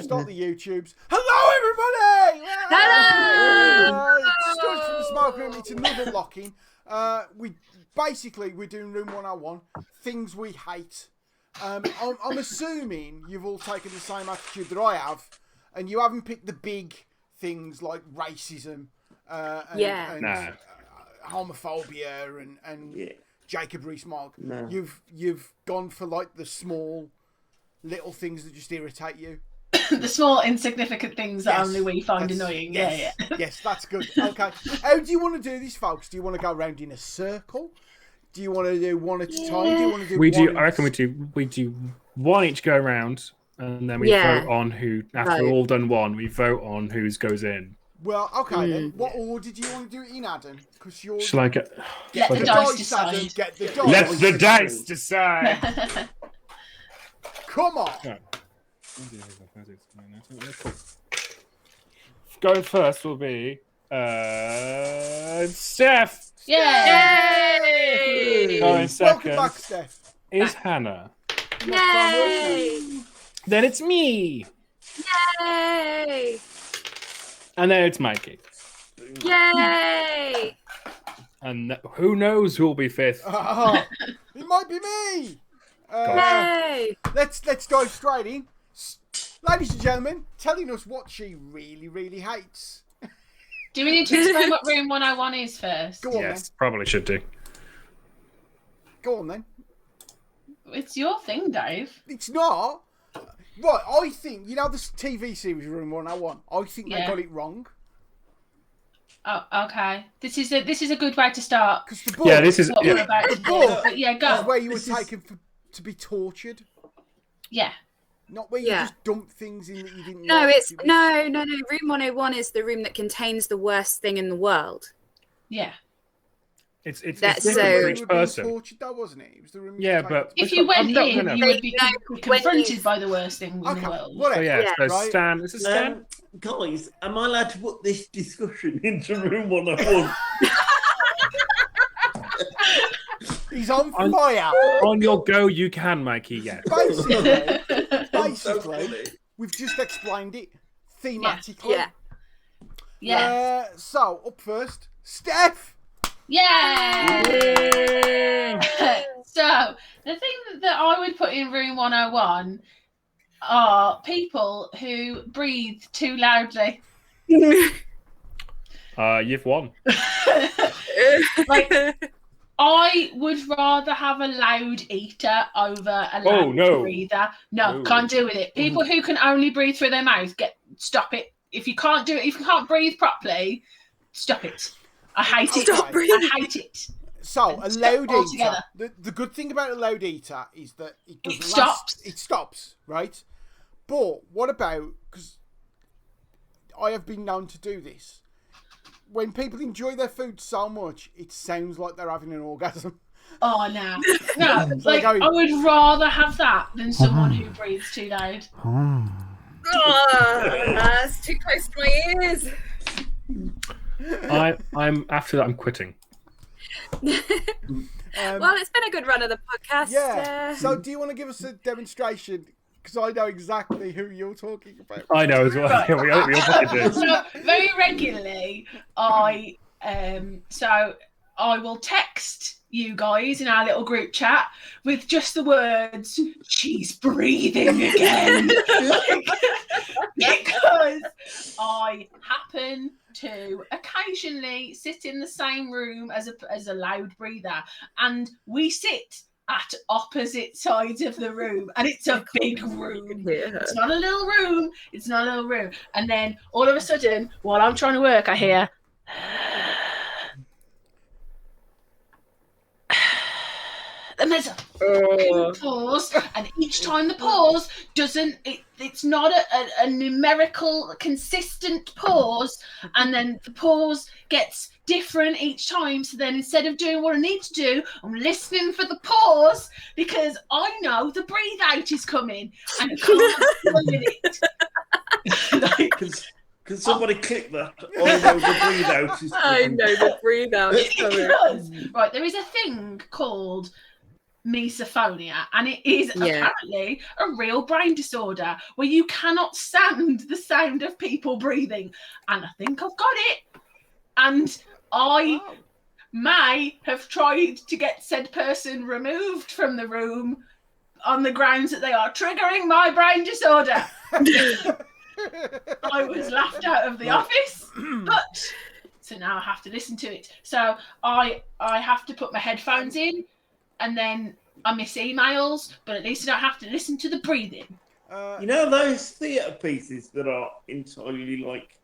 Start the YouTubes. Hello, everybody! Hello! It's George from the Smoke Room. It's another lock-in. We're doing Room 101. Things we hate. I'm assuming you've all taken the same attitude that I have, and you haven't picked the big things like racism, and homophobia, and Jacob Rees-Mogg. No. You've gone for like the small little things that just irritate you. The small insignificant things that only we find annoying. Yes, yes, that's good. Okay. How do you want to do this, folks? Do you want to go around in a circle? Do you want to do one at a time? Do you want to do I reckon we do one each go around, and then we vote on who. After we're all done one, we vote on whose goes in. Well, okay then. What order do you want to do it in, Adam? Because you're. Shall I get? Let the dice decide. Adam, get the dice. Let the dice decide. Come on. Right. Going first will be Steph. Yay! Going second Welcome back, Steph. is Hannah. Yay! Then it's me. Yay! And then it's Mikey. Yay! And who knows who will be fifth? It might be me. Yay! Let's dive straight in. Ladies and gentlemen, telling us what she really, really hates. Do we need to explain what Room 101 is first? Go on, Yes, probably should do. then. Go on, then. It's your thing, Dave. It's not. Right, I think, you know this TV series Room 101? I think they got it wrong. Oh, okay. This is a good way to start. Because the book, this is What we're about to do. But go. is where you were taken to be tortured. Yeah. Not where you just dump things in that you didn't No, like. it's no. Room 101 is the room that contains the worst thing in the world. Yeah. It's That's different so- for You each were being person. tortured, though, wasn't it? It was the room. Yeah, but If you went no. you would be When confronted you- by the worst thing in the Okay, world. whatever. So yeah, so right? Stan. This is Stan. Guys, am I allowed to put this discussion into Room 101? He's on fire. On your go, you can, Mikey. Yeah. Basically, we've just explained it thematically. Yeah. So, up first, Steph. Yeah. So the thing that I would put in Room 101 are people who breathe too loudly. You've won. Like, I would rather have a loud eater over a loud breather. No, can't do with it. People who can only breathe through their mouth, stop it. If you can't do it, if you can't breathe properly, stop it. I hate it. Stop breathing. I hate it. So, a loud eater. altogether. The good thing about a loud eater is that it doesn't stops. last. It stops, right? But what about, because I have been known to do this, when people enjoy their food so much, it sounds like they're having an orgasm. Oh, no. No, Like I would rather have that than someone who breathes too loud. That's too close to my ears. I'm after that. I'm quitting. Well, it's been a good run of the podcast. Yeah. So, do you want to give us a demonstration? Because I know exactly who you're talking about. I know as well. Right. we all fucking do. So very regularly, I will text you guys in our little group chat with just the words, "She's breathing again," because I happen to occasionally sit in the same room as a loud breather, and we sit at opposite sides of the room, and it's a big room. It's not a little room. It's not a little room. And then all of a sudden, while I'm trying to work, I hear. And there's a pause, and each time the pause it's not a numerical consistent pause, and then the pause gets different each time. So then instead of doing what I need to do, I'm listening for the pause because I know the breathe out is coming and I can't avoid it. Can somebody click that? I know the breathe out is coming. I know the breathe out is coming. It does. Right, there is a thing called misophonia, and it is apparently a real brain disorder where you cannot stand the sound of people breathing. And I think I've got it. And I may have tried to get said person removed from the room on the grounds that they are triggering my brain disorder. I was laughed out of the office, but so now I have to listen to it. So I have to put my headphones in, and then I miss emails, but at least I don't have to listen to the breathing. You know those theatre pieces that are entirely like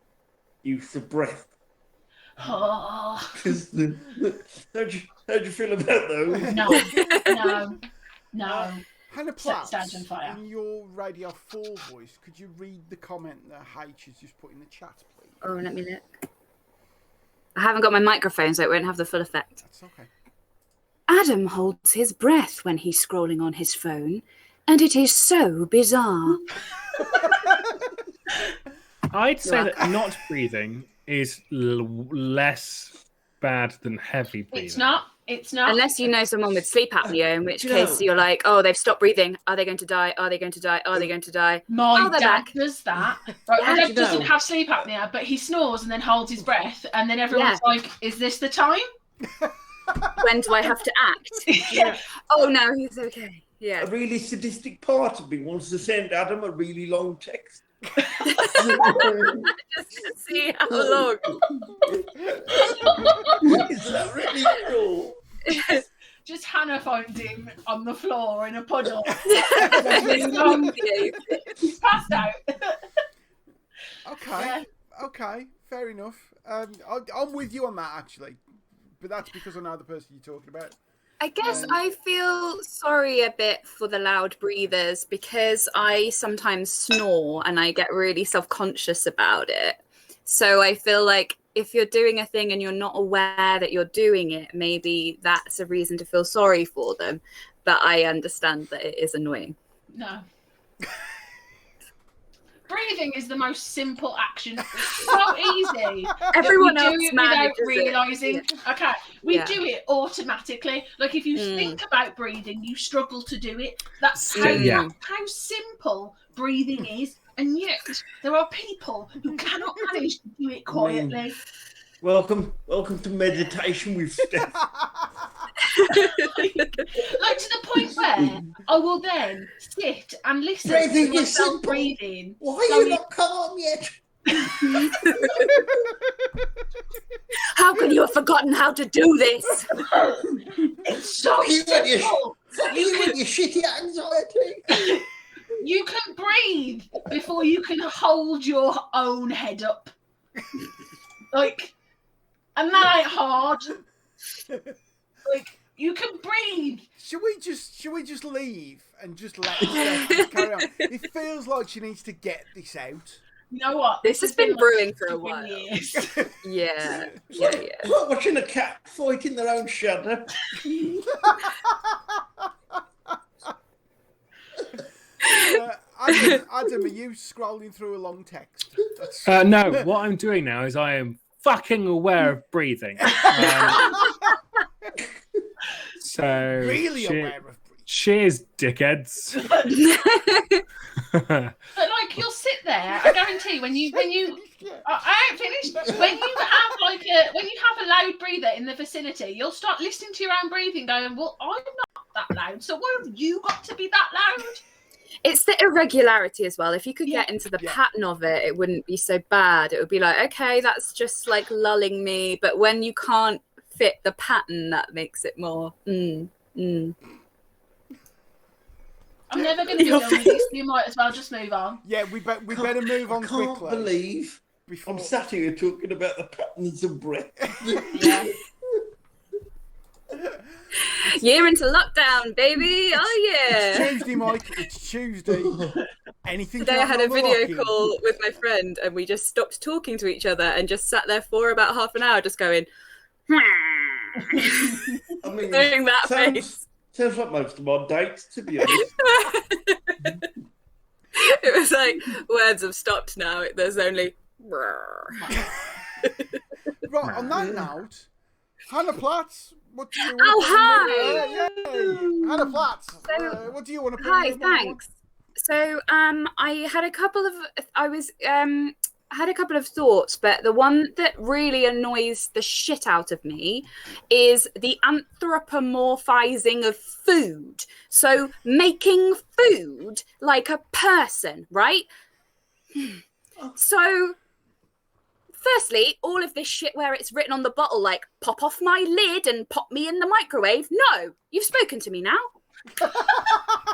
use of breath? Oh. How'd you feel about those? No. Hannah Platt, Stand on fire. in your Radio 4 voice, could you read the comment that H has just put in the chat, please? Oh, let me look. I haven't got my microphone, so it won't have the full effect. That's okay. Adam holds his breath when he's scrolling on his phone, and it is so bizarre. I'd say that not breathing is less bad than heavy breathing. It's not. Unless you know someone with sleep apnea, in which case you're like, oh, they've stopped breathing. Are they going to die? Are they going to die? Are they going to die? My they're dad back. does that. Right, my dad doesn't have sleep apnea, but he snores and then holds his breath, and then everyone's like, is this the time? When do I have to act? Oh, no, he's okay. Yeah. A really sadistic part of me wants to send Adam a really long text. Just to see how long. Is that really cool? Just Hannah finds him on the floor in a puddle. He's passed out. Okay, fair enough. I'm with you on that, actually. But that's because I know the person you're talking about. I guess I feel sorry a bit for the loud breathers because I sometimes snore and I get really self-conscious about it. So I feel like if you're doing a thing and you're not aware that you're doing it, maybe that's a reason to feel sorry for them. But I understand that it is annoying. No. Breathing is the most simple action. It's so easy. Everyone else do it manages without realising. it. Okay, we do it automatically. Like if you think about breathing, you struggle to do it. That's how simple breathing is. And yet, there are people who cannot manage to do it quietly. Welcome to meditation with Steph. Like to the point where I will then sit and listen Breathing to is myself simple. breathing. Why are you not calm yet? How can you have forgotten how to do this? It's so simple. You and your shitty anxiety. You can breathe before you can hold your own head up. Like, and that ain't hard. Like, you can breathe. Should we just leave and just let Steph carry on? It feels like she needs to get this out. You know what? This has been like brewing for a 15 while. years. Yeah. It's like watching a cat fight in their own shadow. Adam, are you scrolling through a long text? No, what I'm doing now is I am fucking aware of breathing. So Really aware of breathing. Cheers, dickheads. But like you'll sit there, I guarantee when you I ain't finished. When you have a loud breather in the vicinity, you'll start listening to your own breathing, going, "Well, I'm not that loud, so why have you got to be that loud?" It's the irregularity as well. If you could get into the pattern of it, it wouldn't be so bad. It would be like, okay, that's just like lulling me. But when you can't fit the pattern, that makes it more. I'm never going to be done with this. You might as well just move on. Yeah, we better move on quickly. I can't believe I'm sat here talking about the patterns of breath. Yeah. Year into lockdown, baby. Oh It's yeah. Tuesday, Mike. It's Tuesday. Anything Today I can had a happen on the video lock-in. call with my friend and we just stopped talking to each other and just sat there for about half an hour just going I mean, doing that face. sounds like most of my dates, to be honest. It was like words have stopped now. There's only Right, on that note, Hannah Platts, what do you want Oh, to hi! Yay. Hannah Platts, So- what do you want to put Hi, in your thanks. So, I had a couple of thoughts, but the one that really annoys the shit out of me is the anthropomorphizing of food. So, making food like a person, right? So, firstly, all of this shit where it's written on the bottle, like, pop off my lid and pop me in the microwave. No, you've spoken to me now.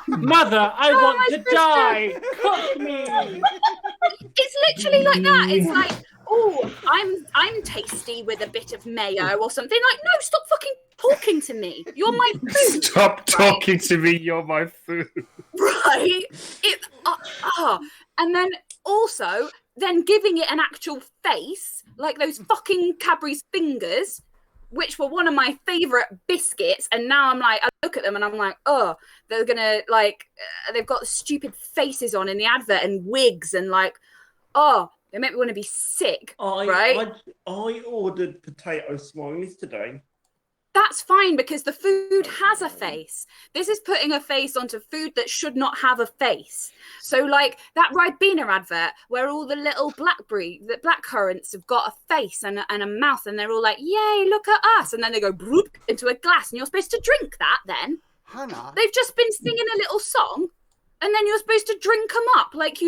Mother, I want my to sister. die. Cook me. It's literally like that. It's like, oh, I'm tasty with a bit of mayo or something. Like, no, stop fucking talking to me. You're my food. Stop talking to me. You're my food. Right? And then also then giving it an actual face, like those fucking Cadbury's fingers, which were one of my favourite biscuits, and now I'm like, I look at them and I'm like, oh, they're gonna like, they've got stupid faces on in the advert and wigs and like, oh, they make me want to be sick, right? I ordered potato smileys today. That's fine because the food has a face. This is putting a face onto food that should not have a face. So like that Ribena advert where all the little black currants have got a face and a mouth and they're all like, yay, look at us. And then they go bloop into a glass and you're supposed to drink that then. Hannah. They've just been singing a little song and then you're supposed to drink them up like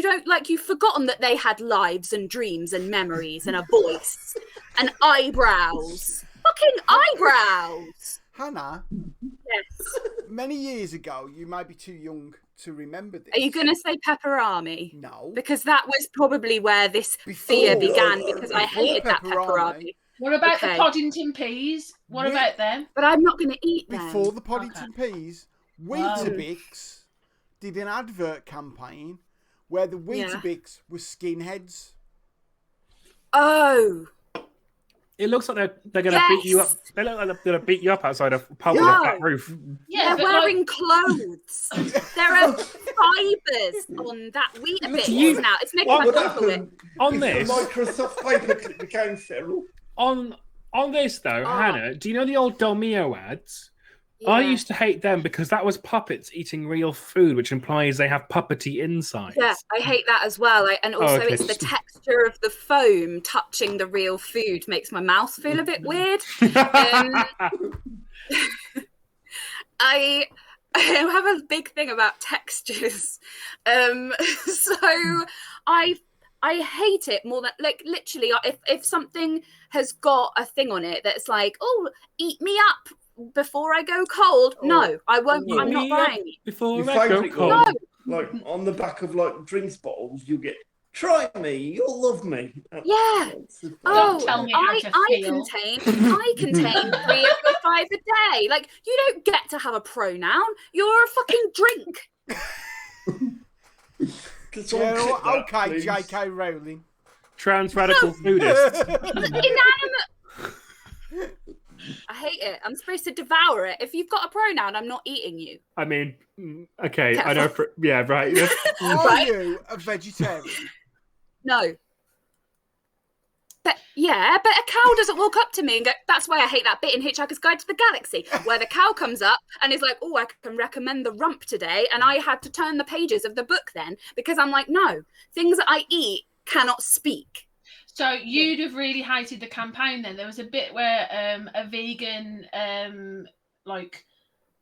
you've forgotten that they had lives and dreams and memories and a voice and eyebrows. Fucking eyebrows! Hannah, Yes. many years ago, you might be too young to remember this. Are you going to say pepperami? No. Because that was probably where this Before- fear began because I before hated that pepperami. pepperami. What about Okay. the Poddington peas? What Yeah. about them? But I'm not going to eat them. Before the Poddington Peas, Wow. Weetabix did an advert campaign where the Weetabix were skinheads. Oh. It looks like they're going to beat you up. Yes. They look like they're going to beat you up outside a pub with a No. flat roof. Yeah, They're but wearing clothes. There are fibres on that Weetabix You- now. It's making What my What tongue it. happened On if this, the Microsoft paperclip became feral? on this though, Oh. Hannah, do you know the old Dolmio ads? I Yeah. used to hate them because that was puppets eating real food, which implies they have puppety insides. Yeah, I hate that as well. And also, okay. it's the texture of the foam touching the real food makes my mouth feel a bit weird. I have a big thing about textures, so I hate it more than like literally. If something has got a thing on it that's like, oh, eat me up before I go cold, no, I won't. Eat I'm not me up. buying it. Before Your I go favourite cold. one, like on the back of like drinks bottles, you get try me, you'll love me. Yeah. Don't Oh, tell me how I to feel. contain 3 or 5 a day. Like, you don't get to have a pronoun. You're a fucking drink. Can someone Yeah, clip that, okay, please? J.K. Rowling. Trans radical foodist. Inanimate. I hate it. I'm supposed to devour it. If you've got a pronoun, I'm not eating you. I mean, okay, I know. Yeah, right. Are Right. you a vegetarian? No. But yeah, but a cow doesn't walk up to me and go, that's why I hate that bit in Hitchhiker's Guide to the Galaxy, where the cow comes up and is like, oh, I can recommend the rump today. And I had to turn the pages of the book then because I'm like, no, things that I eat cannot speak. So you'd have really hated the campaign then. There was a bit where a vegan, like,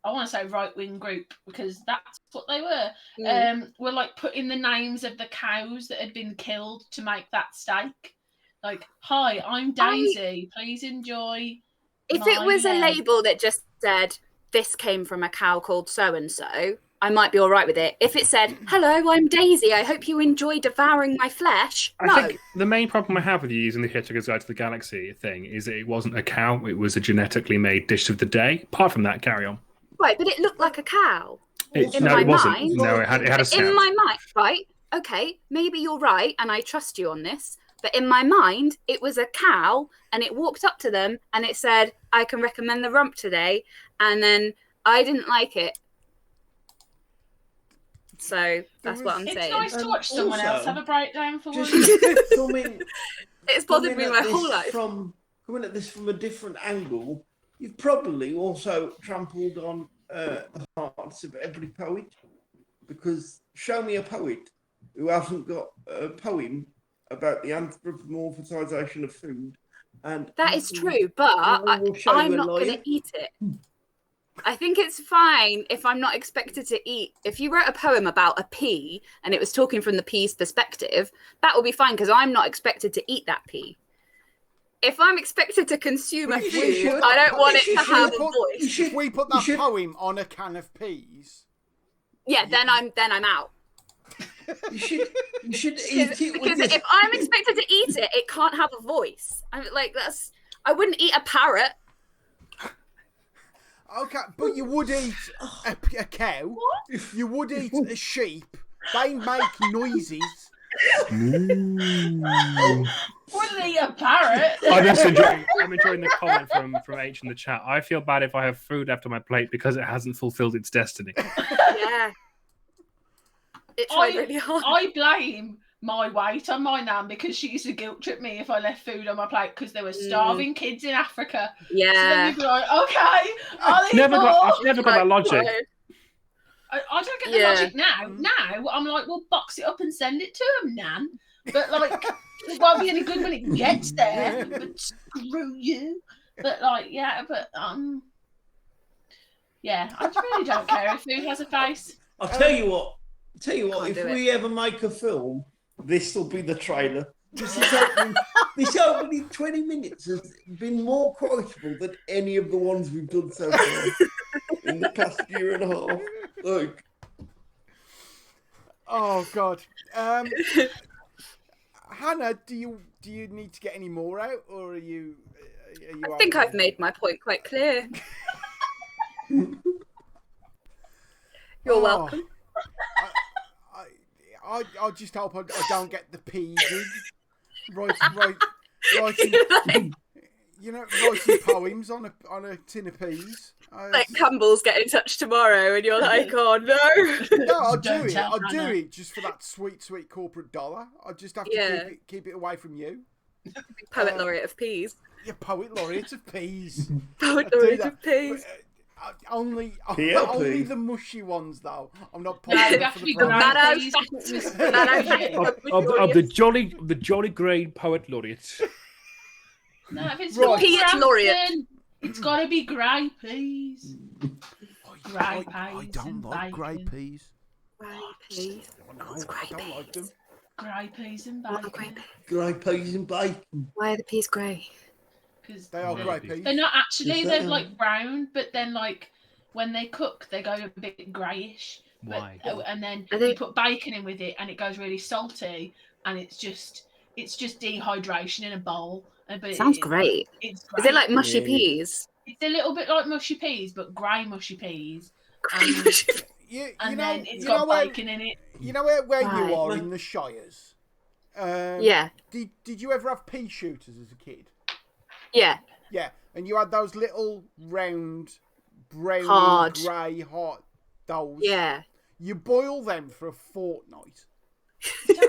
I want to say right-wing group because that's what they were like putting the names of the cows that had been killed to make that steak. Like, hi, I'm Daisy. Please enjoy. If it was a label that just said, this came from a cow called so-and-so, I might be all right with it. If it said, hello, I'm Daisy. I hope you enjoy devouring my flesh. No. I think the main problem I have with you using the Hitchhiker's Guide to the Galaxy thing is it wasn't a cow, it was a genetically made dish of the day. Apart from that, carry on. Right, but it looked like a cow. It In my wasn't. mind- No, it had a But snout. in my mind, right, okay, maybe you're right, and I trust you on this, but in my mind, it was a cow, and it walked up to them, and it said, I can recommend the rump today, and then I didn't like it. So that's what I'm It's saying. nice to watch someone also, else have a breakdown for once. Just coming It's bothered me my at whole this life. coming at this from a different angle. you've probably also trampled on the hearts of every poet, because show me a poet who hasn't got a poem about the anthropomorphization of food. And That is true, but I'm not going to eat it. I think it's fine if I'm not expected to eat. If you wrote a poem about a pea and it was talking from the pea's perspective, that will be fine because I'm not expected to eat that pea. If I'm expected to consume a food, I don't want it to have a voice. If we put that poem on a can of peas, yeah, then I'm out. You should eat it because if I'm expected to eat it, it can't have a voice. I wouldn't eat a parrot. Okay, but you would eat a cow. What? You would eat a sheep. They make noises. Wouldn't eat a parrot. I'm enjoying the comment from H in the chat. I feel bad if I have food left on my plate because it hasn't fulfilled its destiny. Yeah. It tried really hard. I blame my weight on my nan because she used to guilt trip me if I left food on my plate because there were starving kids in Africa. Yeah. So then you'd be like, okay, I'll eat more. I've never got that logic. I don't get the logic now. Now I'm like, well, box it up and send it to them, Nan. But like, it won't be any good when it gets there. But screw you. But like, yeah, I really don't care if food has a face. I'll tell you what. If we ever make a film, this will be the trailer. This opening 20 minutes has been more quotable than any of the ones we've done so far in the past year and a half. Look. Oh God. Hannah, do you need to get any more out, or are you? I think I've made my point quite clear. You're welcome. I just hope I don't get the pea gig. Writing poems on a tin of peas. Like Campbell's get in touch tomorrow, and you're like, oh no. No, I'll do it. I'll do it just for that sweet corporate dollar. I just have to keep it away from you. Poet laureate of peas. Yeah, poet laureate of peas. Poet laureate of peas. Only the mushy ones, though. I'm not putting them for the of the jolly grey poet laureate. No, if it's peat laureate, it's got to be grey peas. I don't like grey peas. Grey peas. No, I don't like them. Grey peas and bacon. Grey peas and bacon. Why are the peas grey? Because they are grey peas. They're not actually. They're like brown, but then like when they cook, they go a bit greyish. Why? And then you put bacon in with it, and it goes really salty, and it's just dehydration in a bowl. But Sounds great. It's great. Is it like mushy peas? It's a little bit like mushy peas, but grey mushy peas. Then it's got bacon in it. You know where you are in the Shires? Yeah. Did you ever have pea shooters as a kid? Yeah. Yeah, and you had those little round, brown, grey, hot dolls. Yeah. You boil them for a fortnight.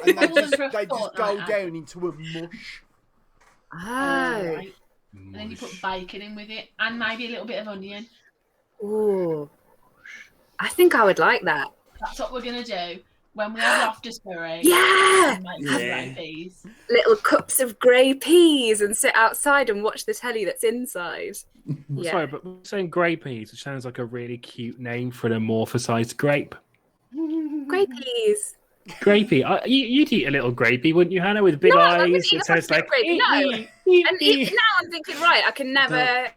And they just go down into a mush. Oh. Right. And then you put bacon in with it, and maybe a little bit of onion. Ooh. I think I would like that. That's what we're going to do when we have Loftusbury. Yeah! Grey peas. Little cups of grey peas and sit outside and watch the telly that's inside. Sorry, but we're saying grey peas, which sounds like a really cute name for an amorphosized grape. Grey peas. Grapey. You'd eat a little grapey, wouldn't you, Hannah, with big eyes? It sounds like grapey. No. And even now I'm thinking, right, I can never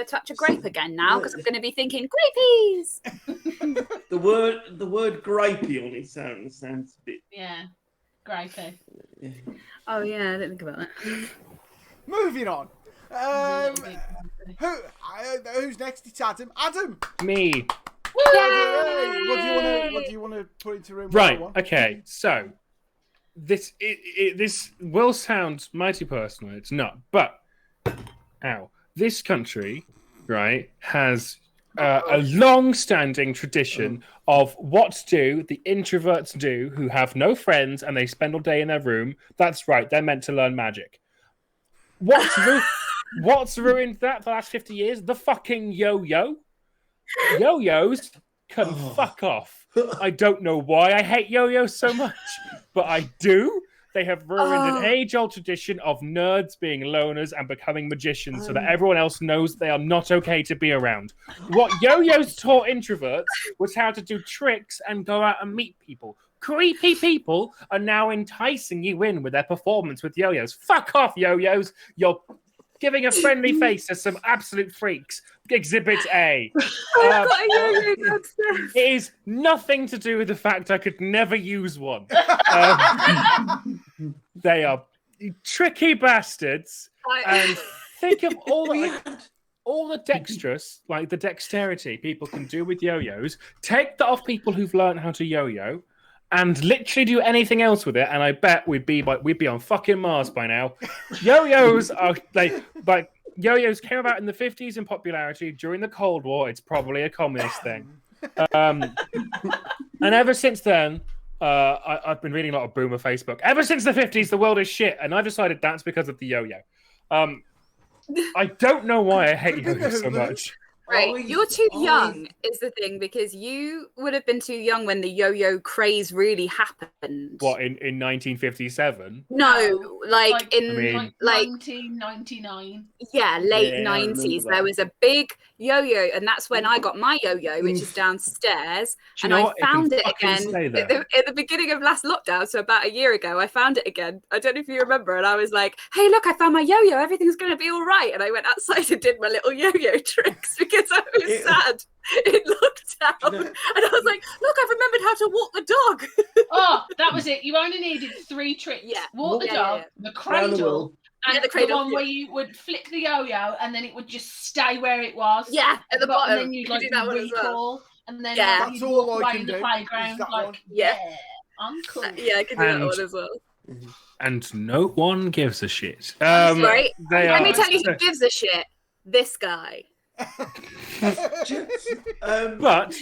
touch a grape again now because I'm going to be thinking grapeys. The word grapey on it sounds a bit. Yeah, grapey. Oh yeah, I didn't think about that. Moving on. Who's next? It's Adam. Adam. Me. What do you want to put into room? Right. Okay. So this will sound mighty personal. It's not, but this country, right, has a long-standing tradition of what do the introverts do who have no friends and they spend all day in their room. That's right. They're meant to learn magic. What's ruined that for the last 50 years? The fucking yo-yo. Yo-yos can fuck off. I don't know why I hate yo-yos so much, but I do. They have ruined an age-old tradition of nerds being loners and becoming magicians so that everyone else knows they are not okay to be around. What yo-yos taught introverts was how to do tricks and go out and meet people. Creepy people are now enticing you in with their performance with yo-yos. Fuck off, yo-yos. You're giving a friendly face to some absolute freaks. Exhibit A. It is nothing to do with the fact I could never use one. They are tricky bastards. And think of all the dexterous, like the dexterity people can do with yo-yos. Take that off people who've learned how to yo-yo and literally do anything else with it, and I bet we'd be on fucking Mars by now. Yo-yos are like yo-yos came about in the 50s in popularity during the Cold War. It's probably a communist thing. And ever since then, I've been reading a lot of boomer Facebook. Ever since the 50s, the world is shit, and I've decided that's because of the yo-yo. I don't know why I hate yo-yos so much. Right, you're too young is the thing, because you would have been too young when the yo-yo craze really happened. What, in 1957? No, like in 1999. Yeah, late 90s. There was a big yo-yo, and that's when I got my yo-yo, which is downstairs. And I found it again at the beginning of last lockdown, so about a year ago. I found it again. I don't know if you remember, and I was like, "Hey, look, I found my yo-yo. Everything's going to be all right." And I went outside and did my little yo-yo tricks because I was sad in lockdown. And I was like, "Look, I've remembered how to walk the dog." Oh, that was it. You only needed 3 tricks. Yeah. Walk the dog, the cradle, and the cradle, one where you would flick the yo-yo and then it would just stay where it was. Yeah, at the bottom. And then you'd like do that one as well. And then that's you'd all walk I away can in the do. playground. Like, Like, yeah, I'm cool. Yeah, I can do that one as well. And no one gives a shit. Right? Let me tell you who so- gives a shit. This guy. But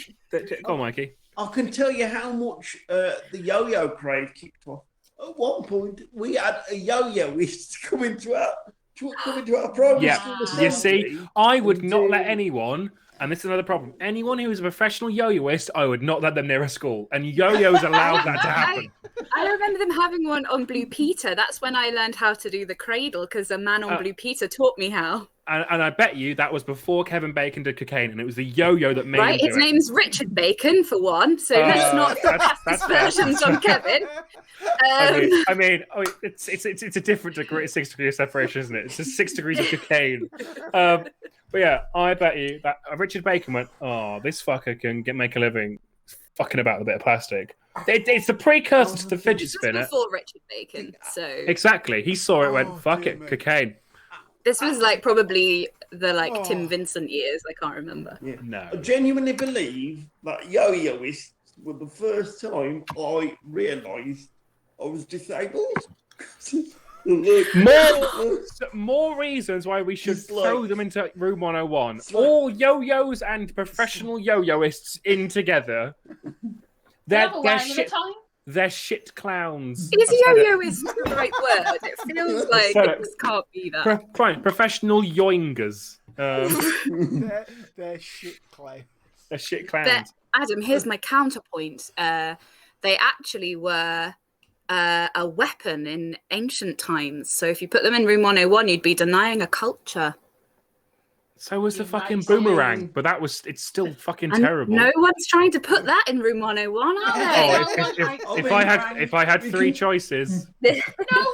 go on, Mikey. I can tell you how much the yo-yo craze kicked off. At one point, we had a yo-yoist come into our primary Yeah, school. you see, I would not let anyone, and this is another problem, anyone who is a professional yo-yoist, I would not let them near a school. And yo-yos allowed that to happen. I remember them having one on Blue Peter. That's when I learned how to do the cradle, because a man on Blue Peter taught me how. And I bet you that was before Kevin Bacon did cocaine, and it was the yo-yo that made him do his name's Richard Bacon, for one, so let's not cast aspersions on Kevin. I mean, it's a different degree, 6 degrees of separation, isn't it? It's just 6 degrees of cocaine. But yeah, I bet you that Richard Bacon went, "Oh, this fucker can make a living fucking about with a bit of plastic." It's the precursor to the fidget spinner. Before Richard Bacon, so exactly, he saw it, went, "Fuck it, cocaine." This was like probably the Tim Vincent years. I can't remember. Yeah. No, I genuinely believe that yo-yoists were the first time I realised I was disabled. more reasons why we should throw them into Room 101. All yo-yos and professional yo-yoists in together. They're shit clowns. Is yo-yoist the right word? It feels like it can't be that. Professional yoingers. They're shit clowns. They're shit clowns. Adam, here's my counterpoint. They actually were a weapon in ancient times. So if you put them in Room 101, you'd be denying a culture. So was the fucking boomerang, but it's still fucking terrible. No one's trying to put that in Room 101, are they? If I had 3 choices, no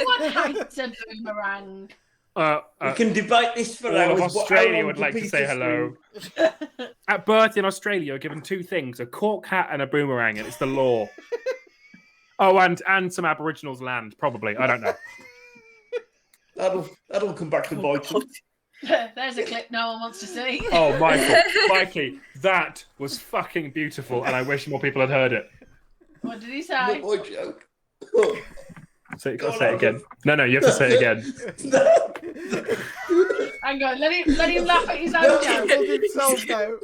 one hates a boomerang. We can debate this for all hours. of Australia would like to say hello. At birth in Australia, you're given 2 things: a cork hat and a boomerang, and it's the law. Oh, and some Aboriginals' land, probably. I don't know. That'll come back to bite you. There's a clip no one wants to see. Oh, Mikey, that was fucking beautiful, and I wish more people had heard it. What did he say? Not my joke. So you got to say it again. No, you have to say it again. Hang on, let him laugh at his own joke. Himself now.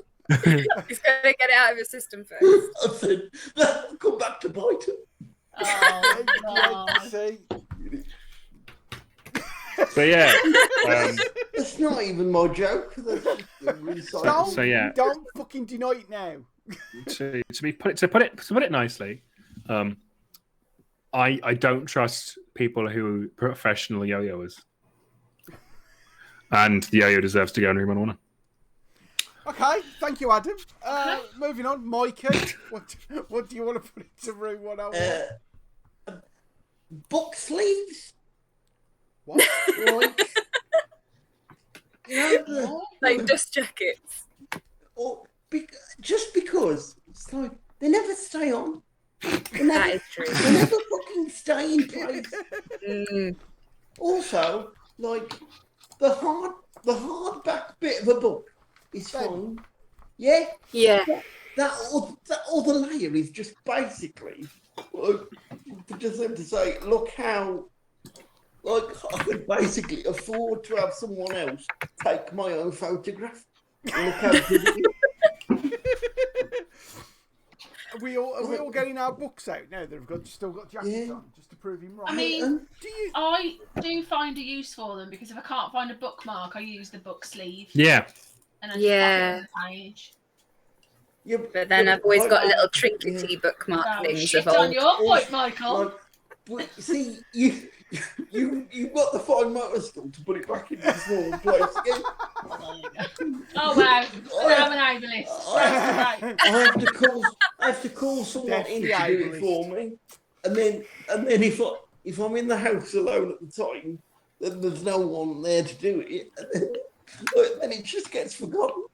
He's going to get it out of his system first. I said, that'll come back to bite him. Oh, God. So yeah, That's not even my joke. That's just a recycle. So, yeah. Don't fucking deny it now. to put it nicely, I don't trust people who are professional yo-yoers, and the yo-yo deserves to go in room 101. Okay, thank you, Adam. Moving on, Mikey. What do you want to put into room 101? Book sleeves. What? Like, you know, Like dust jackets. or just because it's like they never stay on. That is true. They never fucking stay in place. Mm. Also, like the hardback bit of a book is fine. Yeah, Yeah. that other layer is just basically like, just them to say, look how. Like, I could basically afford to have someone else take my own photograph. And look how good it is. Are we all getting our books out now that have still got jackets on, just to prove him right? I mean, do you? I do find a use for them because if I can't find a bookmark, I use the book sleeve. Yeah. And I just pop it on the page. Yeah, But then I've always got little yeah. trinkety bookmark Oh, things shit of on old. your point, Michael. Like, but see, you've got the fine motor skill to put it back into its normal place again. Oh wow! I'm an ableist. Right. I have to call someone in to do Definitely it for me, and then if I'm in the house alone at the time, then there's no one there to do it, and then it just gets forgotten.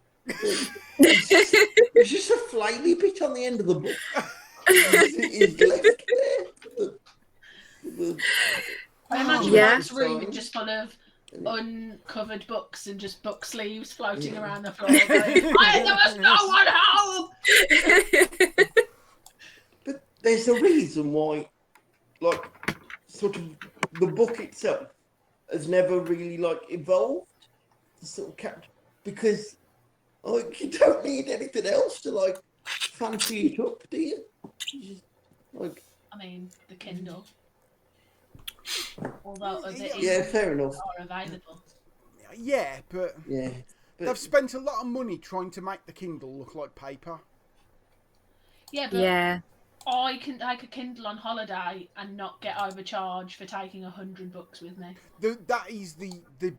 It's just a flaily bit on the end of the book. It's left there. I imagine Yeah. Mike's room is just full of uncovered books and just book sleeves floating around the floor. Like, there was no one home. But there's a reason why, like, sort of the book itself has never really like evolved to sort of catch, because like you don't need anything else to like fancy it up, do you? You just, like, I mean, the Kindle. Although other yeah, fair enough. are available. Yeah, but Yeah, they've but spent a lot of money trying to make the Kindle look like paper. Yeah, but Yeah. I can take a Kindle on holiday and not get overcharged for taking 100 books with me. That is the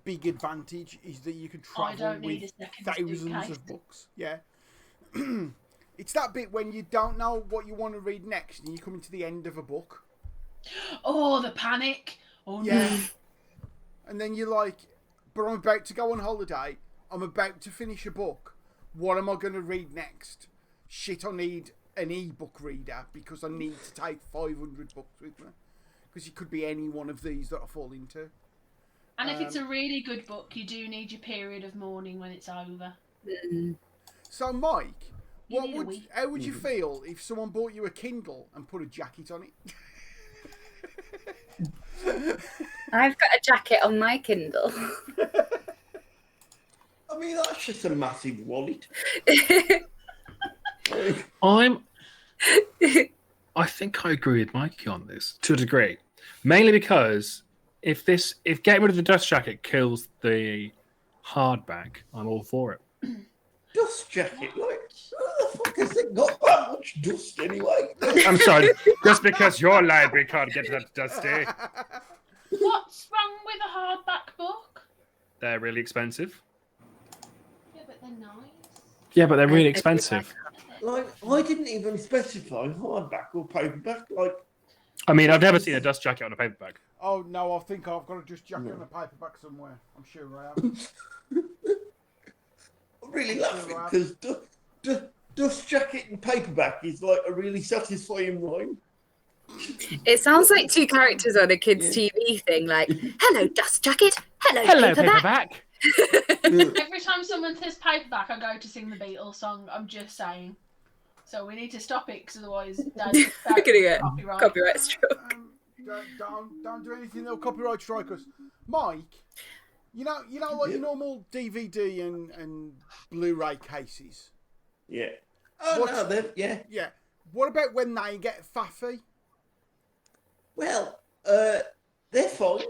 big advantage, is that you can I travel don't need with a second thousands suitcase. of books. Yeah. It's that bit when you don't know what you want to read next and you come into the end of a book. Oh, the panic! Oh Yeah. no! And then you're like, but I'm about to go on holiday. I'm about to finish a book. What am I going to read next? Shit, I need an e-book reader because I need to take 500 books with me. Because it could be any one of these that I fall into. And if it's a really good book, you do need your period of mourning when it's over. So, Mike, You need a week. how would you feel if someone bought you a Kindle and put a jacket on it? I've got a jacket on my Kindle. I mean that's just a massive wallet. I think I agree with Mikey on this to a degree, mainly because if getting rid of the dust jacket kills the hardback, I'm all for it. Dust jacket, like who the fuck has it got that much dust anyway? I'm sorry, just because your library can't get that dusty, What's wrong with a hardback book? they're really expensive. Yeah, but they're nice. Yeah, but they're really expensive. Like I didn't even specify hardback or paperback. Like I mean, I've never seen a dust jacket on a paperback. Oh, no, I think I've got a just jacket on a paperback somewhere. I'm sure I have. I'm really laughing because dust jacket and paperback is like a really satisfying rhyme. It sounds like two characters on a kids' TV thing, like, hello, dust jacket, hello, paperback. Every time someone says paperback, I go to sing the Beatles song. I'm just saying. So we need to stop it, because otherwise, Dad's We're gonna get copyright. copyright struck. Don't do anything that'll copyright strike us. Mike, you know like your normal DVD and Blu-ray cases? Yeah. Oh What's- no, then yeah. Yeah. What about when they get faffy? Well, They're fine,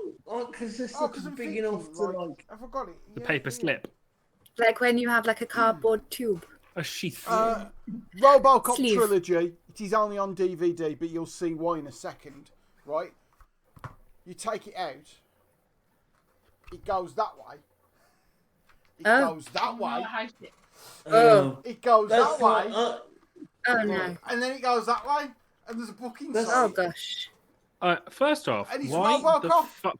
because they're Oh, because big I'm thinking, enough to like. I forgot it. The Yeah, paper yeah. slip. Like when you have like a cardboard tube. A sheath. RoboCop Sleeve. trilogy. It is only on DVD, but you'll see why in a second, right? You take it out. It goes that way. It goes that way. I hate it. Oh. It goes That's that way. not. Oh no. And then it goes that way. And there's a book inside. Oh gosh. First off, And it's why the RoboCop. fuck?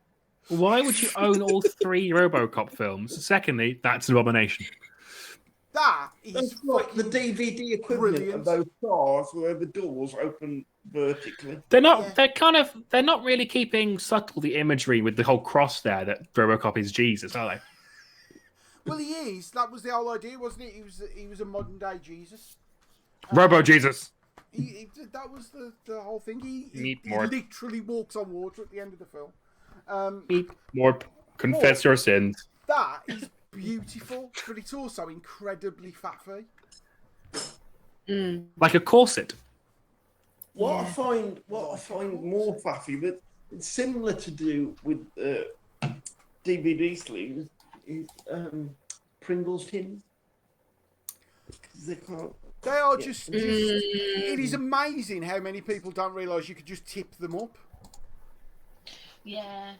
Why would you own all 3 RoboCop films? Secondly, that's an abomination. That is That's like the fucking DVD equivalent brilliant. of those cars where the doors open vertically. They're not. Yeah. They're not really keeping subtle the imagery with the whole cross there that RoboCop is Jesus, are they? Well, he is. That was the whole idea, wasn't it? He was a modern day Jesus. Robo Jesus. That was the whole thing. He Need more. literally walks on water at the end of the film. Eat more. Confess your sins. That is beautiful, but it's also incredibly faffy. Like a corset. What I find more faffy, but it's similar to do with DVD sleeves, is Pringles tins. They can't. They are just. It is amazing how many people don't realise you could just tip them up. Yeah.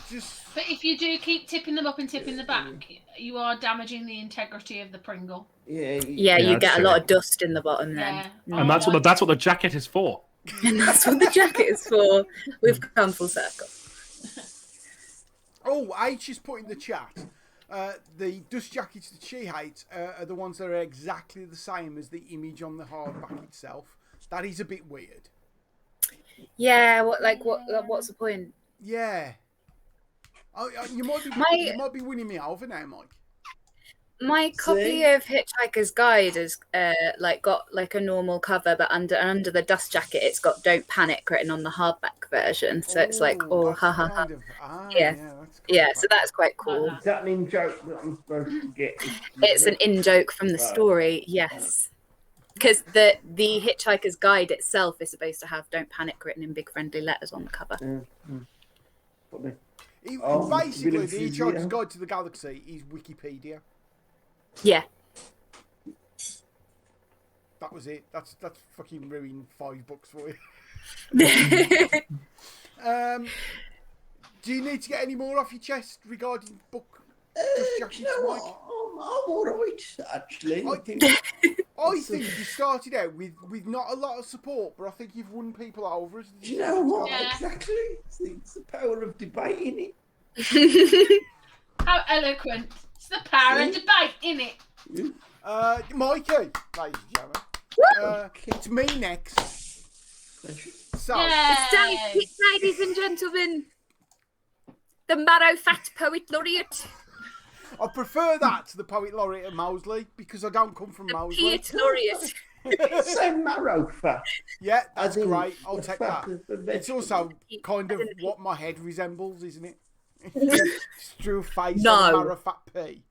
Just But if you do keep tipping them up and tipping the back, you are damaging the integrity of the Pringle. Yeah. Yeah, you that's get a true. lot of dust in the bottom then. Yeah. And that's what the jacket is for. And that's what the jacket is for. We've come full circle. oh, H is put in the chat. The dust jackets that she hates are the ones that are exactly the same as the image on the hardback itself. That is a bit weird. Yeah, what's the point? Yeah. You might be winning me over now, Mike. My copy of Hitchhiker's Guide has got like a normal cover, but under the dust jacket, it's got "Don't Panic" written on the hardback version. So it's like, oh, that's ha ha ha. kind of- Yeah. that's Yeah, kind so of that's quite cool. Is that an in-joke that I'm supposed to get? It's an in-joke from the story, yes. Because the Hitchhiker's Guide itself is supposed to have "Don't Panic" written in big friendly letters on the cover. Basically, the Hitchhiker's Guide to the Galaxy is Wikipedia. Yeah. That was it. That's fucking ruined 5 books for you. Do you need to get any more off your chest regarding book dust jackets, You know Mike? what? I'm all right, actually. I think you started out with not a lot of support, but I think you've won people over. Do you know what? Yeah. Exactly. It's the power of debate, isn't it? How eloquent. It's the power of debate, innit? Mikey, ladies and gentlemen. It's me next. So, Yay! Ladies and gentlemen, the Marrow Fat Poet Laureate, I prefer that to the Poet Laureate at Moseley because I don't come from the Moseley. Poet Laureate. So marrow fat. Yeah, that's I think great. I'll the take fat that. is the It's vegetable. also kind of what my head resembles, isn't it? Just drew a face No. on a marrow fat pea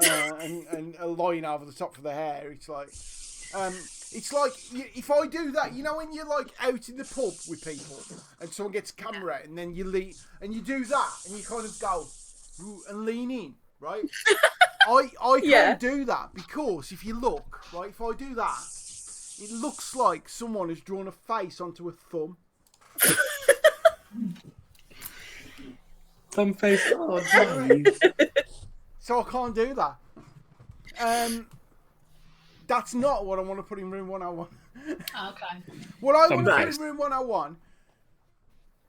and a line over the top of the hair. It's like if I do that, you know, when you're like out in the pub with people and someone gets a camera out and then you lean and you do that and you kind of go "Ooh," and lean in, right? I can't do that because if you look, right, if I do that, it looks like someone has drawn a face onto a thumb. Thumb face. Oh, Dave. So I can't do that. That's not what I want to put in Room 101. Okay. What I want to Thumb put face. in Room 101,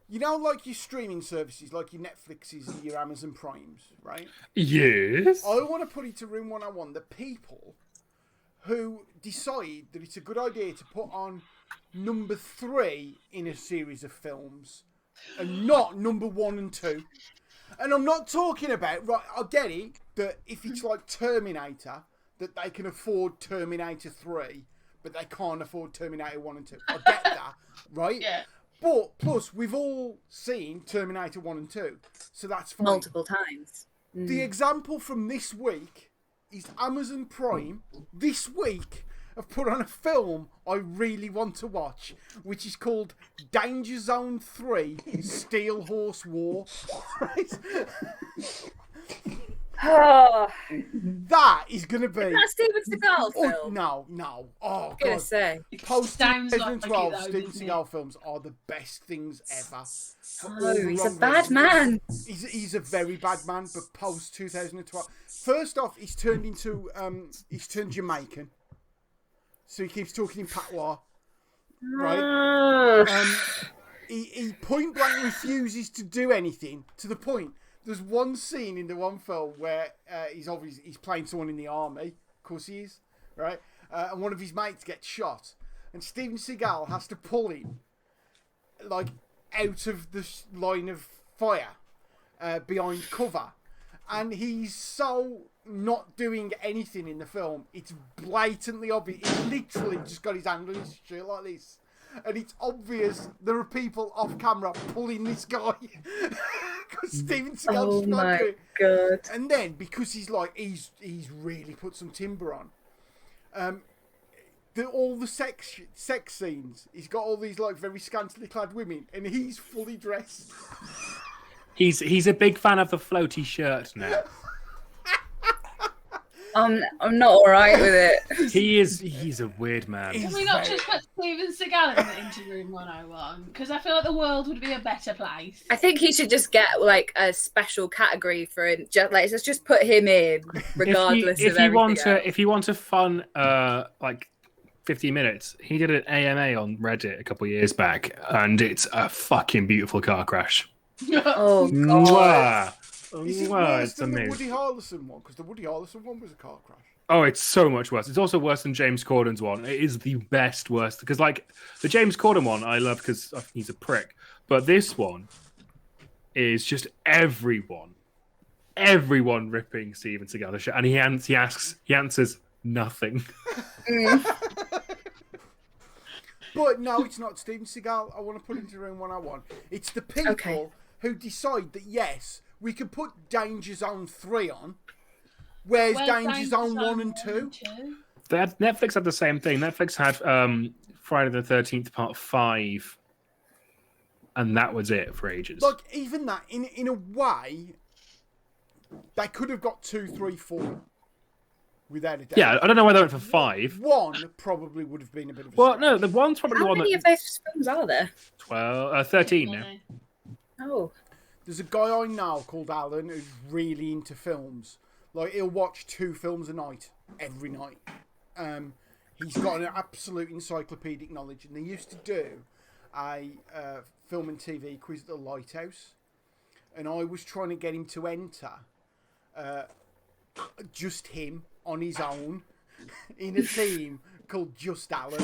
you know, like your streaming services, like your Netflixes and your Amazon Primes, right? Yes. I want to put into Room 101 the people who decide that it's a good idea to put on number 3 in a series of films and not number 1 and 2. And I'm not talking about, right, I get it, that if it's like Terminator, that they can afford Terminator 3, but they can't afford Terminator 1 and 2. I get that, right? Yeah. But, plus, we've all seen Terminator 1 and 2, so that's fine. Multiple times. The example from this week is Amazon Prime this week have put on a film I really want to watch, which is called Danger Zone 3 Steel Horse War. Right? Oh, That is going to be... is that a Steven Seagal Oh, film? no. Oh, I was gonna God. say. Post Sounds like 2012 it, though, Steven doesn't Seagal films are the best things ever. Oh, he's a bad man. He's a very bad man, but post 2012. First off, he's turned Jamaican, so he keeps talking in patois, right? He point blank refuses to do anything, to the point. There's one scene in the one film where he's playing someone in the army, of course he is, right? And one of his mates gets shot, and Steven Seagal has to pull him, like, out of the line of fire, behind cover. And he's so not doing anything in the film. It's blatantly obvious. He's literally just got his hand on his shirt like this. And it's obvious there are people off camera pulling this guy. Because Steven Seagal's not doing it. God. And then, because he's really put some timber on. All the sex scenes, he's got all these like very scantily clad women, and he's fully dressed. He's a big fan of the floaty shirt now. I'm not all right with it. He's a weird man. Can we not just put Steven Seagal in the Interroom 101? Because I feel like the world would be a better place. I think he should just get like a special category for him. Let's just put him in, regardless of everything else. If you want a fun like 50 minutes, he did an AMA on Reddit a couple of years back, and it's a fucking beautiful car crash. Oh God. Mwah. Is it Mwah, worse it's than the amazing. Woody Harrelson one? Because the Woody Harrelson one was a car crash. Oh, it's so much worse. It's also worse than James Corden's one. It is the best worst. Because, like, the James Corden one I love because I think he's a prick. But this one is just everyone ripping Steven Seagal the shit. And he answers nothing. But no, it's not Steven Seagal. I want to put into room 101. It's the people who decide that, yes, we can put Danger Zone 3 on. Where's Danger Zone 1 and 2? Netflix had the same thing. Netflix had Friday the 13th Part 5. And that was it for ages. Like, even that, in a way, they could have got 2, 3, 4. Without a doubt. Yeah, I don't know why they went for 5. 1 probably would have been a bit of a Well, stretch. no, the one's probably the How one many that... of those films are there? 13 now. Oh. There's a guy I know called Alan who's really into films. Like, he'll watch 2 films a night, every night. He's got an absolute encyclopedic knowledge, and they used to do a film and TV quiz at the Lighthouse, and I was trying to get him to enter just him on his own in a team called Just Alan.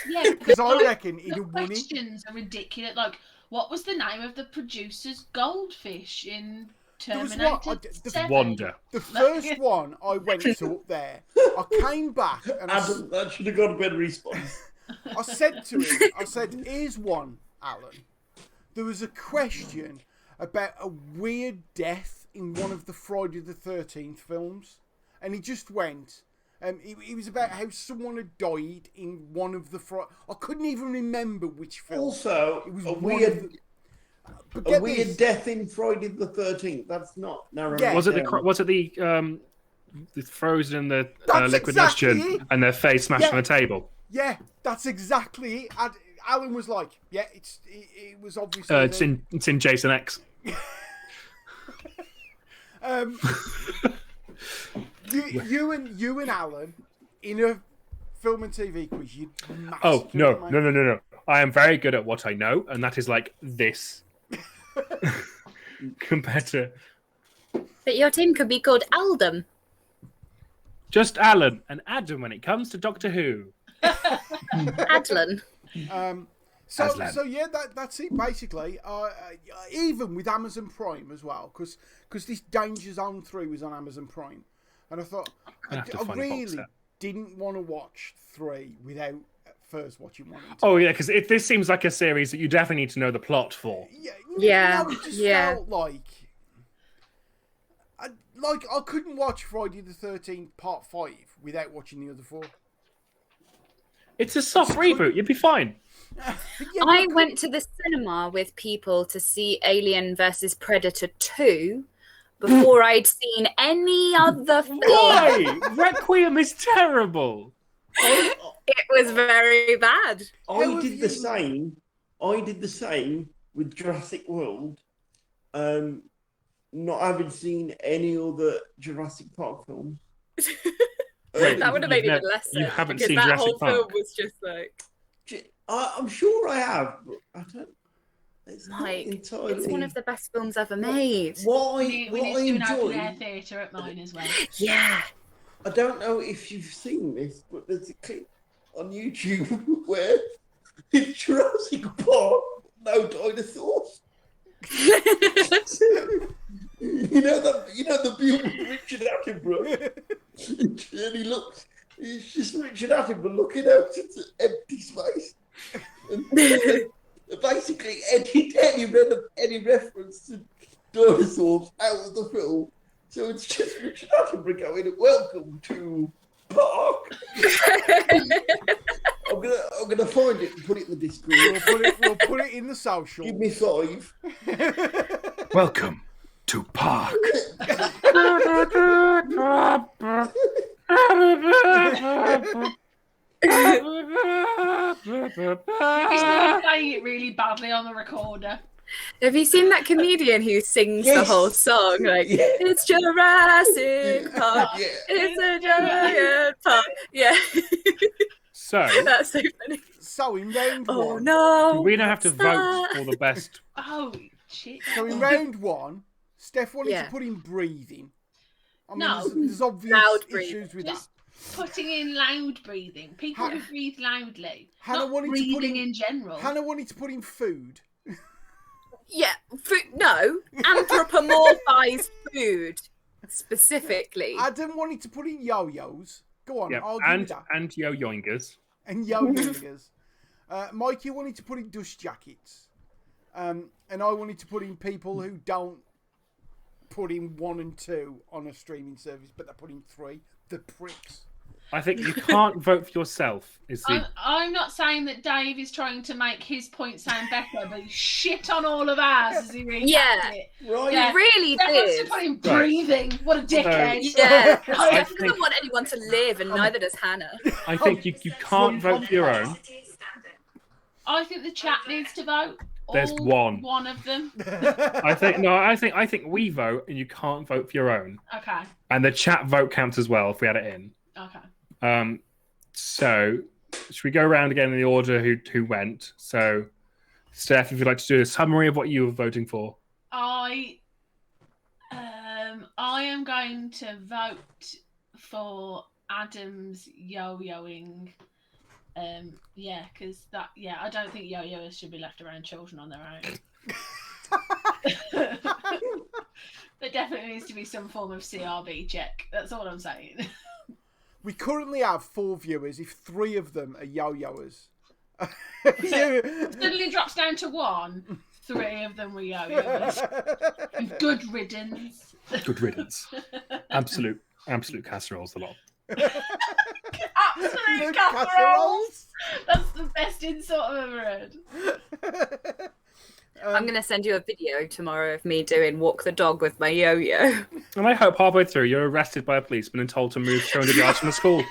Yeah, Because I reckon he'd the have won it. questions are ridiculous. Like, what was the name of the producer's goldfish in There was Terminator one- 7? Wanda. The first one I went to up there, I came back and Adam, that should have got a better response. I said to him, here's one, Alan. There was a question about a weird death in one of the Friday the 13th films. And he just went, it was about how someone had died in one of the I couldn't even remember which film. Also, It was a one weird, of the- But a get weird this, death in Friday the 13th. That's not narrowing Yeah. it Was it down. the frozen in the That's liquid exactly nitrogen it. and their face smashed Yeah. on the table? Yeah, that's exactly it. Alan was like, yeah, it was obviously... It's in Jason X. You and Alan in a film and TV quiz. You Oh no! I am very good at what I know, and that is like this. Compared to But your team could be called Aldum. just Alan and Adam when it comes to Doctor Who. Adlan. So Aslan. yeah, that's it basically. Even with Amazon Prime as well, because this Danger Zone 3 was on Amazon Prime, and I thought I'd have to I find a box really set. didn't want to watch 3 without first watching 1 and 2. Oh yeah, because this seems like a series that you definitely need to know the plot for. Yeah, No, it just yeah. felt like I couldn't watch Friday the 13th Part 5 without watching the other 4. It's a soft reboot. You'd be fine. I went to the cinema with people to see Alien versus Predator 2 before I'd seen any other film. Why? Requiem is terrible. It was very bad. I did the same. I did the same with Jurassic World. Not having seen any other Jurassic Park films. Wait, That would have made it even less sense. You haven't because seen that Jurassic whole Park? film was just like, I'm sure I have, but I don't. It's not entirely. it's one of the best films ever made. What We I need to do an open enjoy. air theatre at mine as well. Yeah. I don't know if you've seen this, but there's a clip on YouTube where in Jurassic Park, no dinosaurs. You know the view with Richard Attenborough, and he looks. It's just Richard Attenborough looking out into empty space. And basically, any reference to dinosaurs out of the film. So it's just Richard Attenborough going, "Welcome to Park." I'm gonna find it and put it in the Discord. We'll put it in the social. Give me 5. Welcome to Park. He's still playing it really badly on the recorder. Have you seen that comedian who sings the Yes. whole song? Like, Yeah. it's Jurassic Park. Yeah. It's a giant park. Yeah. So, That's so funny. So in round Oh one, no. we don't have to vote for the best. Oh, shit. so in round one, Steph wanted Yeah. to put in breathing. I mean, No. there's obvious Loud issues breathing. with Just that. putting in loud breathing. People who breathe loudly. Hannah Not wanted to put breathing in- in general. Hannah wanted to put in food. Yeah. No. Anthropomorphized food. Specifically. Adam wanted to put in yo-yos. Go on, Yep. I'll give you And that. yo-yoingers. And yo-yoers. Mikey wanted to put in dust jackets. And I wanted to put in people who don't put in 1 and 2 on a streaming service, but they put in 3. The pricks. I think you can't vote for yourself. Is the I'm not saying that Dave is trying to make his point sound better, but he shit on all of ours as he recapped Yeah. it. Right. Yeah. You really Steph wants to did. put in breathing. What a dickhead. Yeah. I Steph think- doesn't want anyone to live, and neither does Hannah. I think you can't vote for your own. I think the chat needs to vote. There's All one. One of them. I think we vote and you can't vote for your own. Okay. And the chat vote counts as well if we had it in. Okay. So should we go around again in the order who went? So Steph, if you'd like to do a summary of what you were voting for. I am going to vote for Adam's yo-yoing. Because I don't think yo-yoers should be left around children on their own. There definitely needs to be some form of CRB check. That's all I'm saying. We currently have 4 viewers. If 3 of them are yo-yoers. Suddenly drops down to 1. 3 of them were yo-yoers. Good riddance. Good riddance. Absolute casseroles, a lot. Absolute casseroles. That's the best insult I've ever heard. I'm going to send you a video tomorrow of me doing walk the dog with my yo-yo. And I hope halfway through you're arrested by a policeman and told to move 200 yards from the school.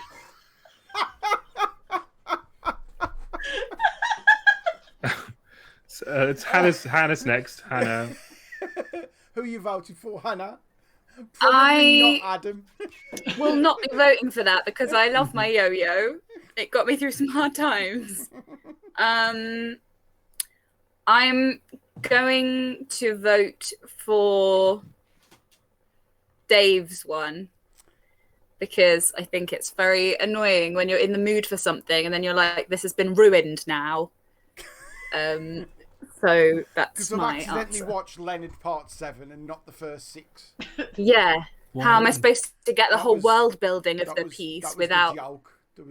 So, it's Hannah's next. Hannah. Who you voted for, Hannah? I Not Adam. will not be voting for that because I love my yo-yo. It got me through some hard times. I'm going to vote for Dave's one because I think it's very annoying when you're in the mood for something and then you're like, this has been ruined now. So that's Because I've my accidentally answer. watched Leonard Part 7 and not the first 6. Yeah. How am I supposed to get the That whole was- world building of That the was piece the without? joke. There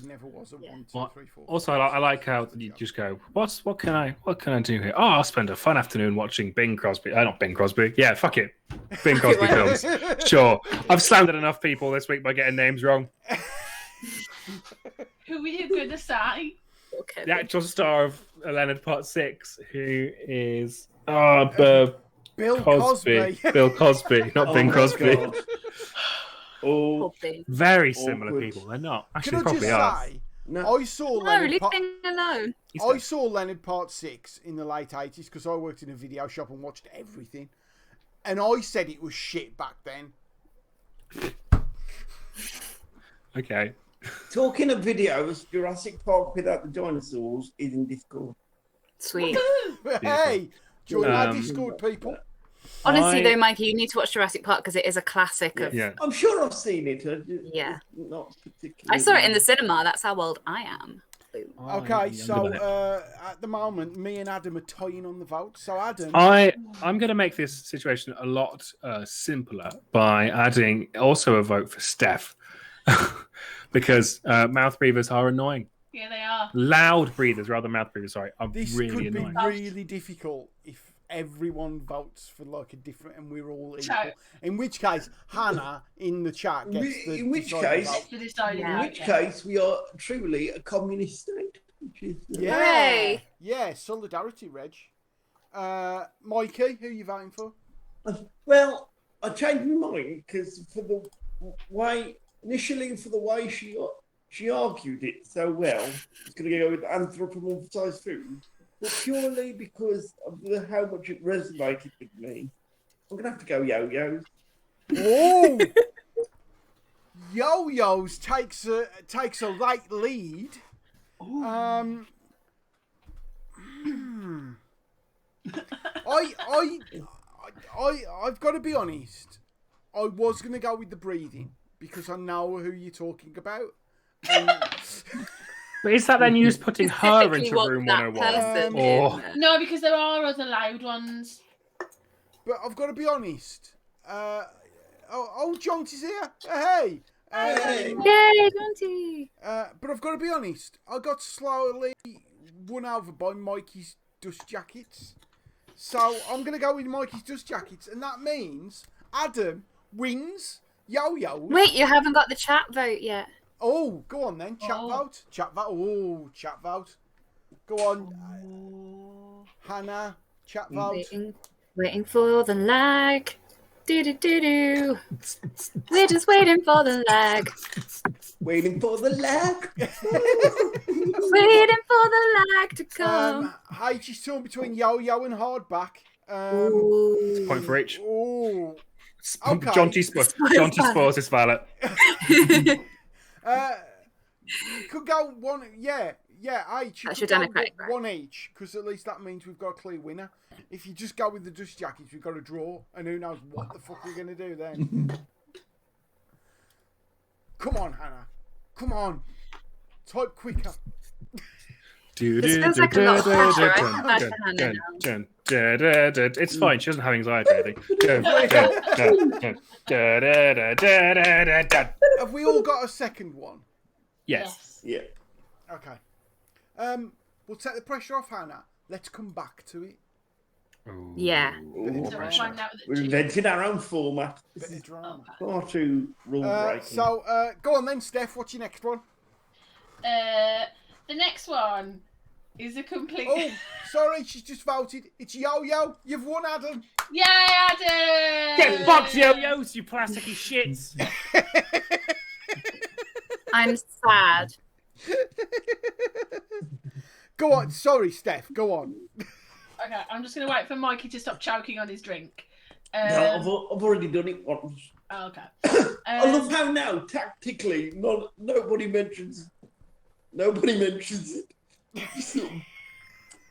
never was a 1, 2, What? 3, 4. Also, I like how you just go, what can I do here? Oh, I'll spend a fun afternoon watching Bing Crosby. Not Bing Crosby. Yeah, fuck it. Bing Crosby films. Sure. I've slandered enough people this week by getting names wrong. Who were you gonna say? The actual star of Leonard Part 6, who is Bill Cosby. Cosby. Bill Cosby, not Bing my Crosby. God. Oh, Cosby. Very similar Awkward. people. They're not. Can Actually, I probably just are. say, no. I saw No, Leonard leave Part... him alone. He's I dead. saw Leonard Part 6 in the late 80s because I worked in a video shop and watched everything. And I said it was shit back then. Okay. Talking of videos, Jurassic Park without the dinosaurs is in Discord. Sweet. Hey, join our Um, Discord, people. Honestly, I- though, Mikey, you need to watch Jurassic Park because it is a classic of. Yeah. I'm sure I've seen it. Yeah. Not particularly. I saw it in the cinema. That's how old I am. Okay, so at the moment, me and Adam are tying on the vote. So Adam, I'm going to make this situation a lot simpler by adding also a vote for Steph. Because mouth breathers are annoying. Yeah, they are. Loud breathers rather than mouth breathers, sorry, are this really could be annoying. really difficult if everyone votes for like a different and we're all equal. So- In which case, Hannah in the chat gets the In which deciding case- vote. To decide Yeah. In which case, we are truly a communist state. Which is, Yeah, Hooray. yeah, solidarity, Reg. Mikey, who are you voting for? Well, I changed my mind because for the way she argued it so well, it's going to go with anthropomorphized food, but purely because of how much it resonated with me, I'm going to have to go yo-yos. Oh, Yo-Yos takes a late lead. I've got to be honest. I was going to go with the breathing because I know who you're talking about. But is that then you just putting her Specifically into what room that 101? person Or is. No, because there are other loud ones. But I've got to be honest. Jonty's here. Hey. Hey. Yay, Monty! But I've got to be honest. I got slowly won over by Mikey's dust jackets. So I'm going to go with Mikey's dust jackets. And that means Adam wins Yo-Yo. Wait, you haven't got the chat vote yet. Oh, go on then. Chat Oh. vote. Chat vote. Oh, chat vote. Go on. Hannah, chat vote. Waiting for the lag. Do. We're just waiting for the lag. Waiting for the lag. Waiting for the lag to come. H is torn between Yo-Yo and Hardback. Ooh. point for each. Oh. Okay. Jonty spoils his ballot. You could go one. Yeah. H. You That's could your go democratic vote. one each, because at least that means we've got a clear winner. If you just go with the dust jackets, we've got a draw, and who knows what the fuck we're gonna do then. Come on, Hannah. Come on. Type quicker. This feels like a lot of pressure. I feel bad for Hannah now. It's fine. She doesn't have anxiety, I think. Have we all got a second one? Yes. Yeah. Okay. We'll take the pressure off, Hannah. Let's come back to it. Yeah. So we'll find out that We've invented our own format. Bit of drama. Far too rule breaking. So, go on then, Steph. What's your next one? the next one is a complete. Oh, sorry, she's just voted. It's Yo-Yo. You've won, Adam. Yay, Adam! Get fucked, yo-yos, you plasticky shits. I'm sad. Go on. Sorry, Steph. Go on. Okay, I'm just going to wait for Mikey to stop choking on his drink. No, I've already done it once. Oh, okay. I love how now tactically nobody mentions it. Just sort of,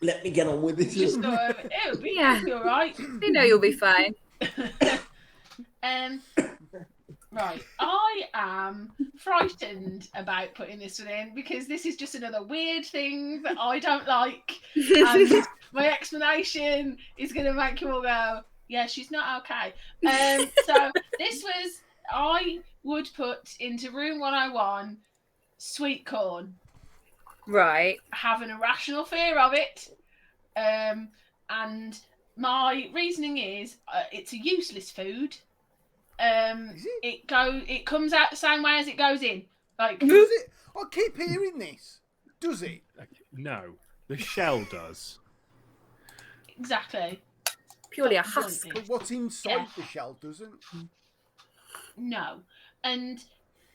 let me get on with it. Just go, it'll be all right. We know you'll be fine. Right, I am frightened about putting this one in because this is just another weird thing that I don't like, and my explanation is going to make you all go, "Yeah, she's not okay." So this was I would put into room 101 sweet corn. Right. I have an irrational fear of it, and my reasoning is it's a useless food. It comes out the same way as it goes in. Like, Does it? I keep hearing this. Does it? No, the shell does. exactly. Purely a Doesn't husk. it? But what's inside the shell doesn't? No. And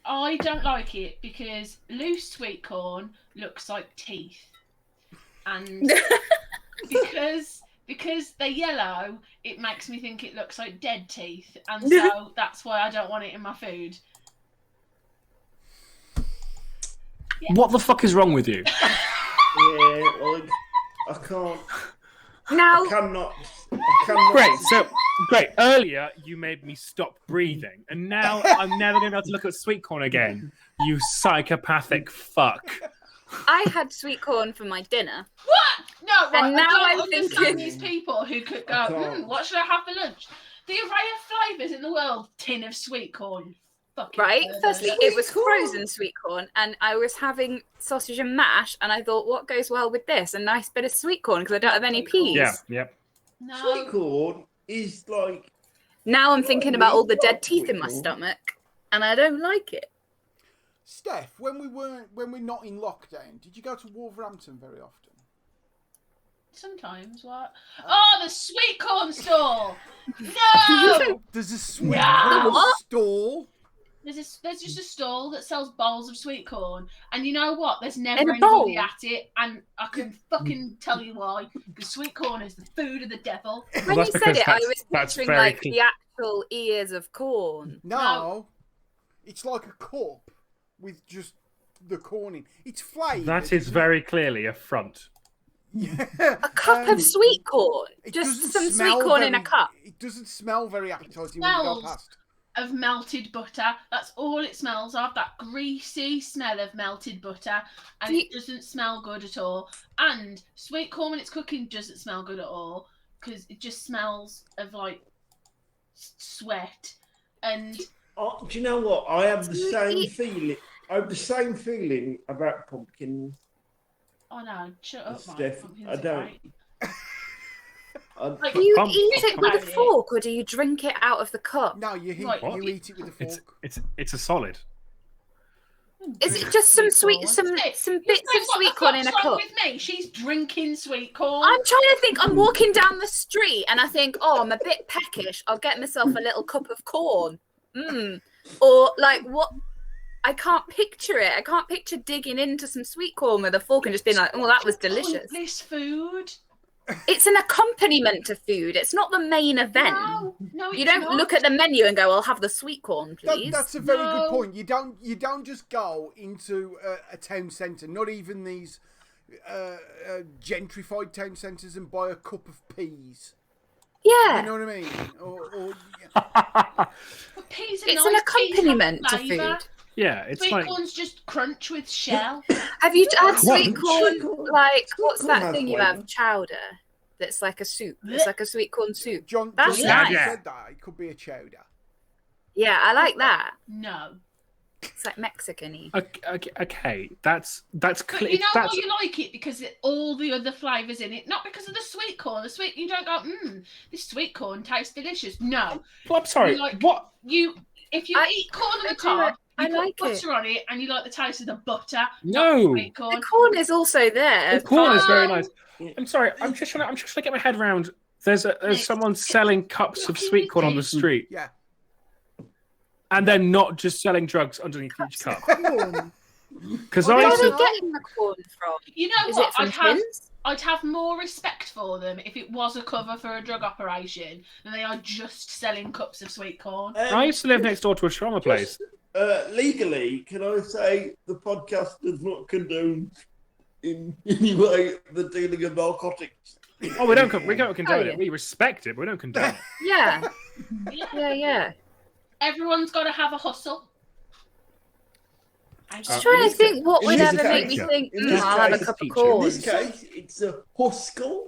I don't like it because loose sweet corn looks like teeth. And because they're yellow, it makes me think it looks like dead teeth. And so that's why I don't want it in my food. Yeah. What the fuck is wrong with you? Yeah, like I can't. Now, I cannot. Great. Earlier, you made me stop breathing, and now I'm never going to be able to look at sweet corn again. You psychopathic fuck. I had sweet corn for my dinner. What? No, right. And now I I'm don't understand thinking- these people who could go, I can't. what should I have for lunch? The array of flavours in the world, tin of sweet corn. Fucking Right? pervert. Firstly, it was Sweet corn. frozen sweet corn, and I was having sausage and mash, and I thought, what goes well with this? A nice bit of sweet corn because I don't have any peas. Yeah, yep. No. Sweet corn is like. Now I'm thinking about all the dead Sweet teeth in my corn. stomach, and I don't like it. Steph, when we're not in lockdown, did you go to Wolverhampton very often? Sometimes, what? Oh, the sweet corn store! No! There's a sweet No! corn What? stall. There's just a stall that sells bowls of sweet corn, and you know what? There's never In a anybody bowl? at it, and I can fucking tell you why. Because sweet corn is the food of the devil. When that's you said because it, I that's- was that's picturing very like cl- the actual ears of corn. No, it's like a cup with just the corn in. It's flavoured. That is very clearly a front. Yeah. A cup of sweet corn. It Just doesn't some smell sweet corn in a very- cup. It doesn't smell very appetizing when you go Smells. past. Of melted butter. That's all it smells of. That greasy smell of melted butter. And it doesn't smell good at all. And sweet corn when it's cooking doesn't smell good at all. Because it just smells of like sweat. And Oh, do you know what? I have the same Sweet. feeling. I have the same feeling about pumpkins. oh no, shut up, Mike. Steph, Pumpkins I are don't. great. I, Do you Pump- eat it with a pump- fork or do you drink it out of the cup? No, you Right, you what? eat it with a fork. It's a solid. Is it just some sweet, corn. some Hey, some you bits say, of what sweet the corn in a fuck's wrong cup? with me? She's drinking sweet corn. I'm trying to think. I'm walking down the street and I think, oh, I'm a bit peckish. I'll get myself a little cup of corn. Or like what? I can't picture it. I can't picture digging into some sweet corn with a fork and just being like, oh, that was delicious. Pointless food. It's an accompaniment to food. It's not the main event. No, You it's don't not. look at the menu and go, I'll have the sweet corn, That, please. that's a very good No. point. You don't just go into a town centre, not even these gentrified town centres, and buy a cup of peas. Yeah. You know what I mean? Or But peas are It's nice. an Peas have accompaniment to flavour. food. Yeah, it's Sweet like corn's just crunch with shell. Have you had sweet What? corn? Like, what's Sweet corn that has thing you flavour. have? Chowder. That's like a soup. It's like a sweet corn soup. John That's John nice. said that it could be a chowder. Yeah, I like that. No. It's like Mexican-y. okay. That's But clear. you know That's why you like it? Because all the other flavours in it. Not because of the sweet corn. The sweet, you don't go, this sweet corn tastes delicious. No. well, I'm sorry. You like- What? If you eat corn on I the do cob, it. I you put like it. butter on it and you like the taste of the butter. No. Not sweet corn. The corn is also there. The corn is very Oh. nice. I'm sorry. I'm just trying to get my head around. There's someone selling cups of sweet corn on the street, Yeah. and they're not just selling drugs underneath each cup. Corn. Because Where I are used they to, getting the corn from? You know Is what? it from tins? I'd have more respect for them if it was a cover for a drug operation than they are just selling cups of sweet corn. I used to live next door to a shawarma place. Legally, can I say the podcast does not condone in any way the dealing of narcotics? Oh, we don't condone yeah. it. We respect it, but we don't condone it. Yeah. Yeah. Everyone's got to have a hustle. I'm Just just trying to this think what in would this ever make case- me think, in this I'll have a case- cup of in In corn. this case, it's a hustle.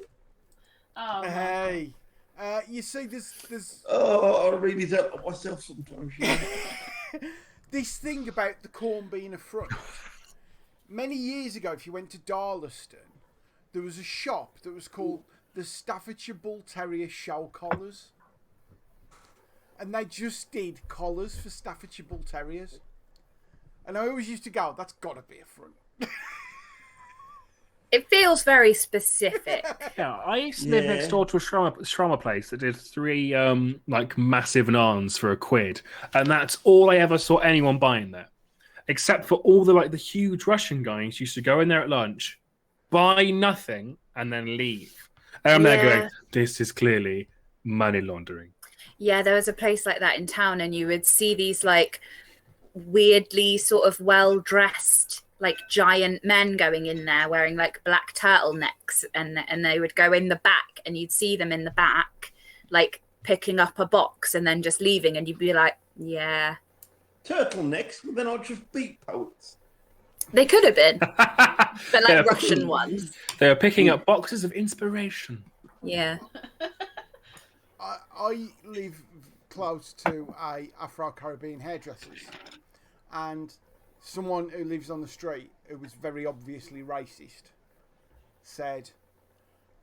Oh, my Hey, you see, there's Oh, I really don't know myself sometimes. this thing about the corn being a front. Many years ago, if you went to Darlaston, there was a shop that was called the Staffordshire Bull Terrier Show Collars. And they just did collars for Staffordshire Bull Terriers. And I always used to go, that's got to be a front. It feels very specific. Yeah, I used to live next door to a shawarma place that did 3 like massive naans for £1, and that's all I ever saw anyone buying there, except for all the huge Russian guys used to go in there at lunch, buy nothing, and then leave. And I'm there going, this is clearly money laundering. Yeah, there was a place like that in town, and you would see these like weirdly sort of well-dressed like giant men going in there wearing like black turtlenecks, and they would go in the back, and you'd see them in the back like picking up a box and then just leaving, and you'd be like, yeah, turtlenecks. Well, then I'd just beat poets. They could have been, but like Russian ones. They were picking up boxes of inspiration. Yeah. I live close to a Afro-Caribbean hairdressers, and someone who lives on the street who was very obviously racist said,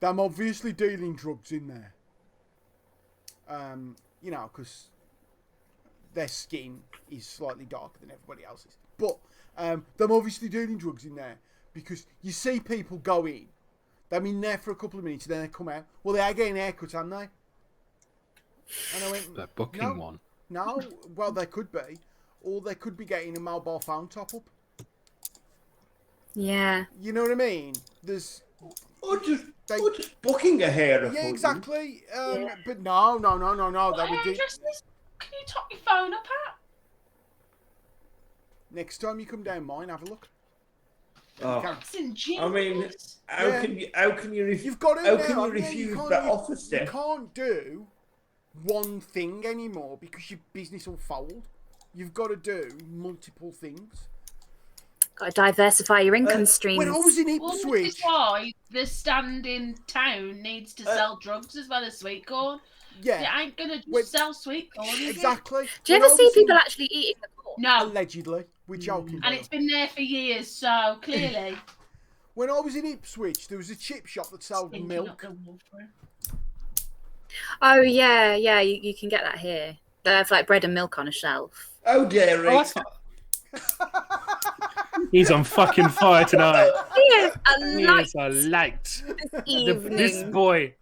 "I'm obviously dealing drugs in there." You know, because their skin is slightly darker than everybody else's. But they're obviously dealing drugs in there because you see people go in, they're in there for a couple of minutes, then they come out. Well, they are getting haircuts, aren't they? And I went, they're booking one. No, well, they could be. Or they could be getting a mobile phone top-up. Yeah. You know what I mean? There's... Or just booking a hair. Yeah, exactly. But no. What That would do... hairdressers can you top your phone up at? Next time you come down mine, have a look. Oh. That's ingenious. I mean, how can you You've got to refuse that offer, Steph? You can't do one thing anymore because your business will fold. You've got to do multiple things. Got to diversify your income streams. When I was in Well, Ipswich... this is why the stand in town needs to sell drugs as well as sweet corn. Yeah. You ain't going to just sell sweet corn, is it? Exactly. Do you ever see people actually eating the corn? No. Allegedly. We're joking. And it's been there for years, so clearly. When I was in Ipswich, there was a chip shop that sold Thinking milk. of the Wolverine. Oh, yeah. You can get that here. They have like bread and milk on a shelf. Oh, Derek. Oh, that's He's on fucking fire tonight. He is He is a light. this evening. This boy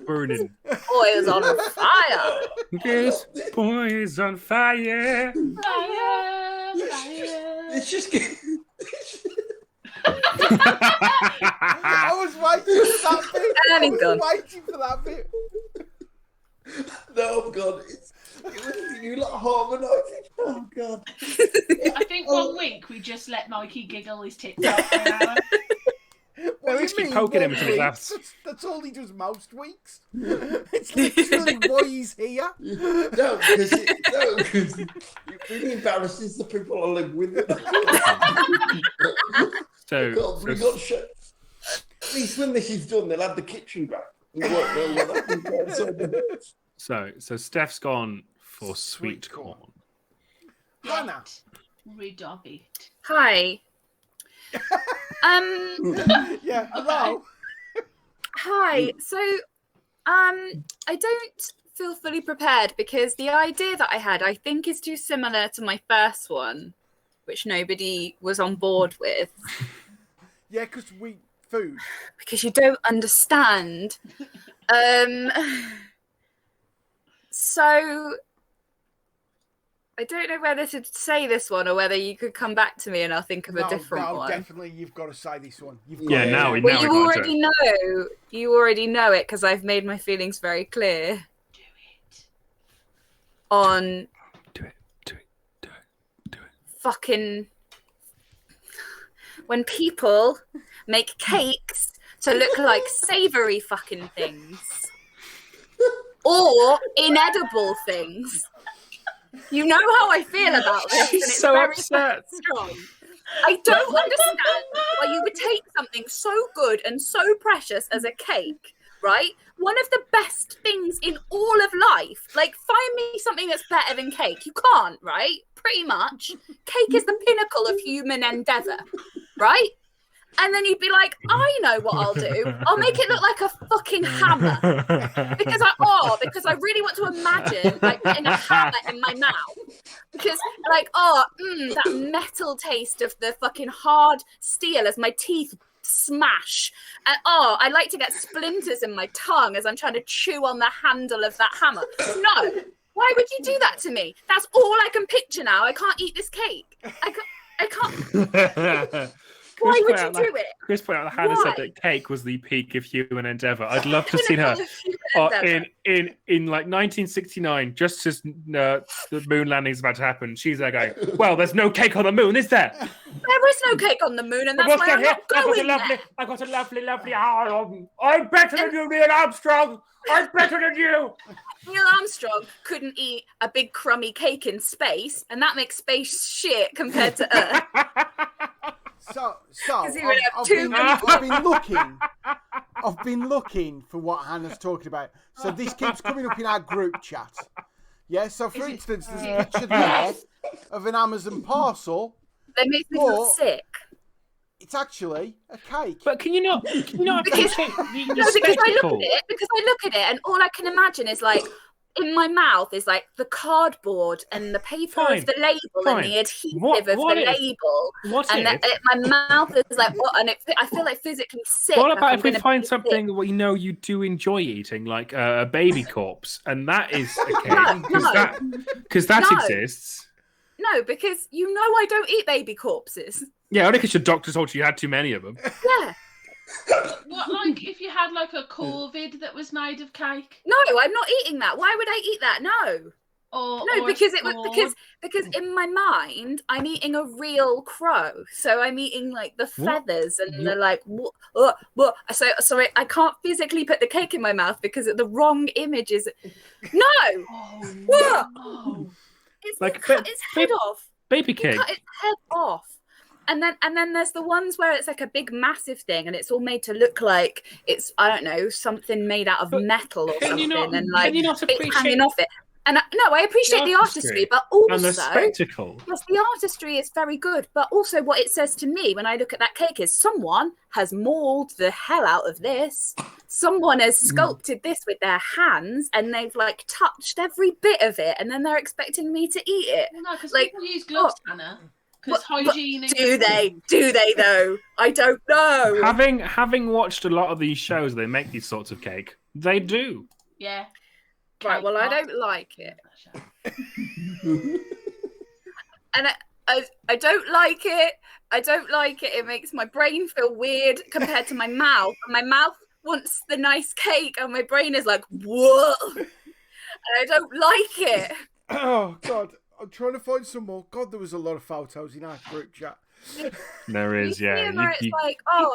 burning. Boy is on fire. This boy is on fire. Fire. It's just... I was waiting for that bit. Waiting for that bit. No, God. You lot harmonising. Oh, God. I think 1 week we just let Mikey giggle his tits out for an hour. What do least you keep mean, poking him 1 until he week? laughs. That's all he does most weeks. It's literally why he's here. No, because it really embarrasses the people I live with. So, at least when this is done, they'll have the kitchen back. So Steph's gone for sweet corn. Hannah. Rid of it. Hi. Yeah, hello. Hi. So, I don't feel fully prepared because the idea that I had, I think, is too similar to my first one, which nobody was on board with. Yeah, because food. Because you don't understand. So I don't know whether to say this one or whether you could come back to me and I'll think of a different one. Definitely, you've got to say this one. Now you we already know. You already know it because I've made my feelings very clear. Do it. On Do it. fucking when people make cakes to look like savoury fucking things or inedible things. You know how I feel about this. She's and it's so very upset. strong. I don't understand why you would take something so good and so precious as a cake, right? One of the best things in all of life. Like, find me something that's better than cake. You can't, right? Pretty much. Cake is the pinnacle of human endeavour, right? And then you'd be like, I know what I'll do. I'll make it look like a fucking hammer. Because I really want to imagine like putting a hammer in my mouth because like, that metal taste of the fucking hard steel as my teeth smash. And I like to get splinters in my tongue as I'm trying to chew on the handle of that hammer. No, why would you do that to me? That's all I can picture now. I can't eat this cake. I can't. Why would you do it? Chris pointed out that Hannah said that cake was the peak of human endeavour. I'd love to see her in like 1969, just as the moon landing is about to happen. She's there going, "Well, there's no cake on the moon, is there?" There is no cake on the moon, and that's why I'm not going there. I got a lovely arm. I'm better than you, Neil Armstrong. I'm better than you. Neil Armstrong couldn't eat a big crummy cake in space, and that makes space shit compared to Earth. So I've been looking for what Hannah's talking about. So this keeps coming up in our group chat. Yeah, so for instance, there's a picture there of an Amazon parcel. That makes me feel sick. It's actually a cake. But can you not because I look at it and all I can imagine is like in my mouth is like the cardboard and the paper of the label and the adhesive of the label. My mouth is like, what? And I feel like physically sick. What about if we find something that we know you do enjoy eating, like a baby corpse, and that is a cake? Because that exists. No, because you know I don't eat baby corpses. Yeah, only because your doctor told you had too many of them. Yeah. What, like, if you had, like, a corvid that was made of cake? No, I'm not eating that. Why would I eat that? No. Because in my mind, I'm eating a real crow. So I'm eating, like, the feathers and the, like, what? So, sorry, I can't physically put the cake in my mouth because the wrong image is... No! What? No. It's like cut its head off. Baby cake. Cut its head off. And then there's the ones where it's like a big massive thing and it's all made to look like it's, I don't know, something made out of metal or something and like it's hanging off it. And I appreciate the artistry, but also and the spectacle. Yes, the artistry is very good, but also what it says to me when I look at that cake is someone has mauled the hell out of this. Someone has sculpted this with their hands and they've like touched every bit of it and then they're expecting me to eat it. No, because people use gloves, Hannah. Because hygiene. Do they though? I don't know. Having watched a lot of these shows, they make these sorts of cake. They do. Yeah. Right. Well, I don't like it. And I don't like it. I don't like it. It makes my brain feel weird compared to my mouth. My mouth wants the nice cake, and my brain is like, whoa. And I don't like it. Oh God. I'm trying to find some more. God, there was a lot of photos in our group chat. There is, yeah. It's like,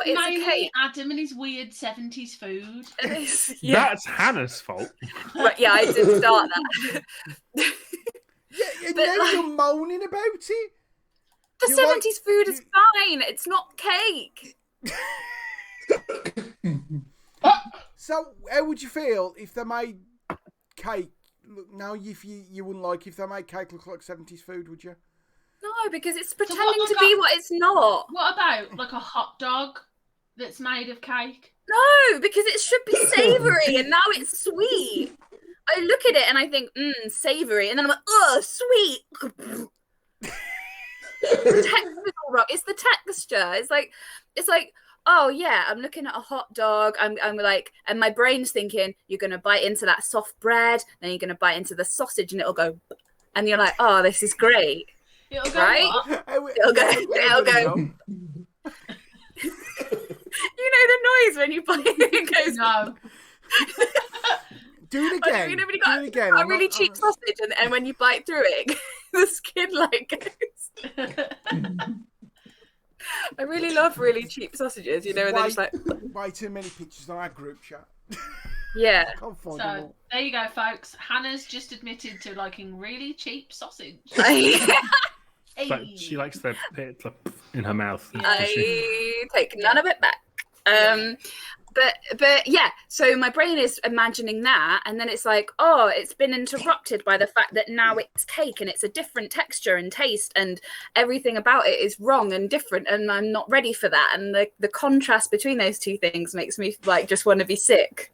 it's a cake. Adam and his weird 70s food. That's Hannah's fault. Right, yeah, I did start that. Yeah, and now you're moaning about it. The 70s food is fine. It's not cake. So, how would you feel if they made cake? Look, now, if you wouldn't like if they made cake look like 70s food, would you? No, because it's pretending to be what it's not. What about like a hot dog that's made of cake? No, because it should be savoury and now it's sweet. I look at it and I think, savoury, and then I'm like, sweet. The texture's all wrong. It's the texture. It's like, oh yeah, I'm looking at a hot dog. I'm like, and my brain's thinking, you're gonna bite into that soft bread, then you're gonna bite into the sausage, and it'll go, and you're like, oh, this is great. It'll go right? what? It'll go. You know the noise when you bite it. It goes. No. Do it again. You know when you got a really cheap sausage, and when you bite through it, the skin like goes. I really love really cheap sausages, you know, and they're just like... Way too many pictures on our group chat. Yeah. Can't find them So, all. there you go, folks. Hannah's just admitted to liking really cheap sausage. But she likes the pit in her mouth. I take none of it back. But yeah, so my brain is imagining that, and then it's like, oh, it's been interrupted by the fact that now it's cake and it's a different texture and taste, and everything about it is wrong and different, and I'm not ready for that. And the contrast between those two things makes me like just want to be sick.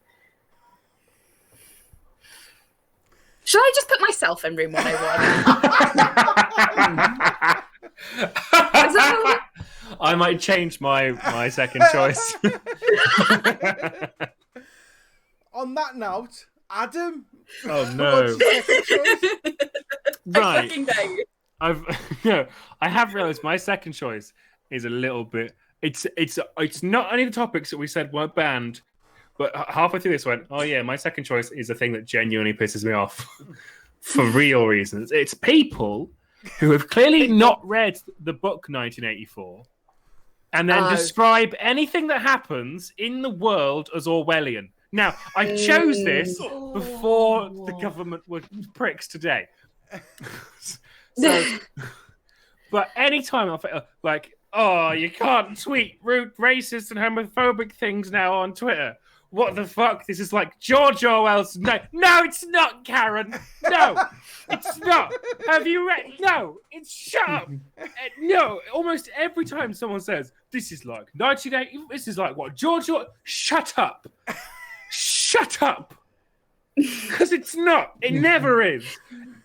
Should I just put myself in room 101? I might change my second choice. On that note, Adam. Oh no! What's your second choice? I fucking know. I have realised my second choice is a little bit. It's not any of the topics that we said weren't banned, but halfway through this went, oh yeah, my second choice is a thing that genuinely pisses me off for real reasons. It's people who have clearly not read the book 1984 and then describe anything that happens in the world as Orwellian. Now, I chose this before the government were pricks today. So, but anytime I feel like, oh, you can't tweet rude, racist, and homophobic things now on Twitter. What the fuck? This is like George Orwell's. No, it's not, Karen. No, it's not. Have you read? No, it's shut up. No, almost every time someone says this is like 1980, this is like what George Orwell. Shut up. Shut up. Because it's not. It never is.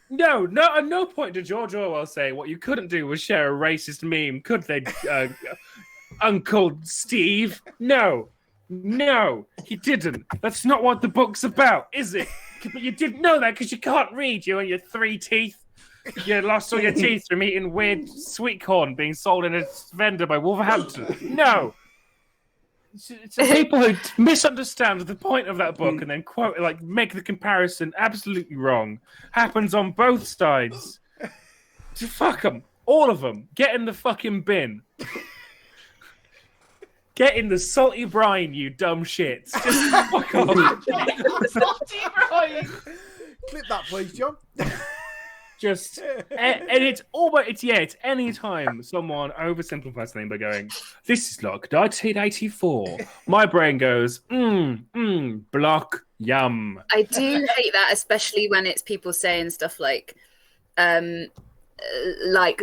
No, at no point did George Orwell say what you couldn't do was share a racist meme, could they, Uncle Steve? No, he didn't. That's not what the book's about, is it? But you didn't know that because you can't read, you and your 3 teeth. You lost all your teeth from eating weird sweet corn being sold in a vendor by Wolverhampton. No. It's people who misunderstand the point of that book and then quote, like, make the comparison absolutely wrong. Happens on both sides. Fuck them, all of them. Get in the fucking bin. Get in the salty brine, you dumb shits. Just fuck off. Salty brine. Clip that, please, John. Just and it's any time someone oversimplifies something by going, this is like 1984. My brain goes, block, yum. I do hate that, especially when it's people saying stuff like, you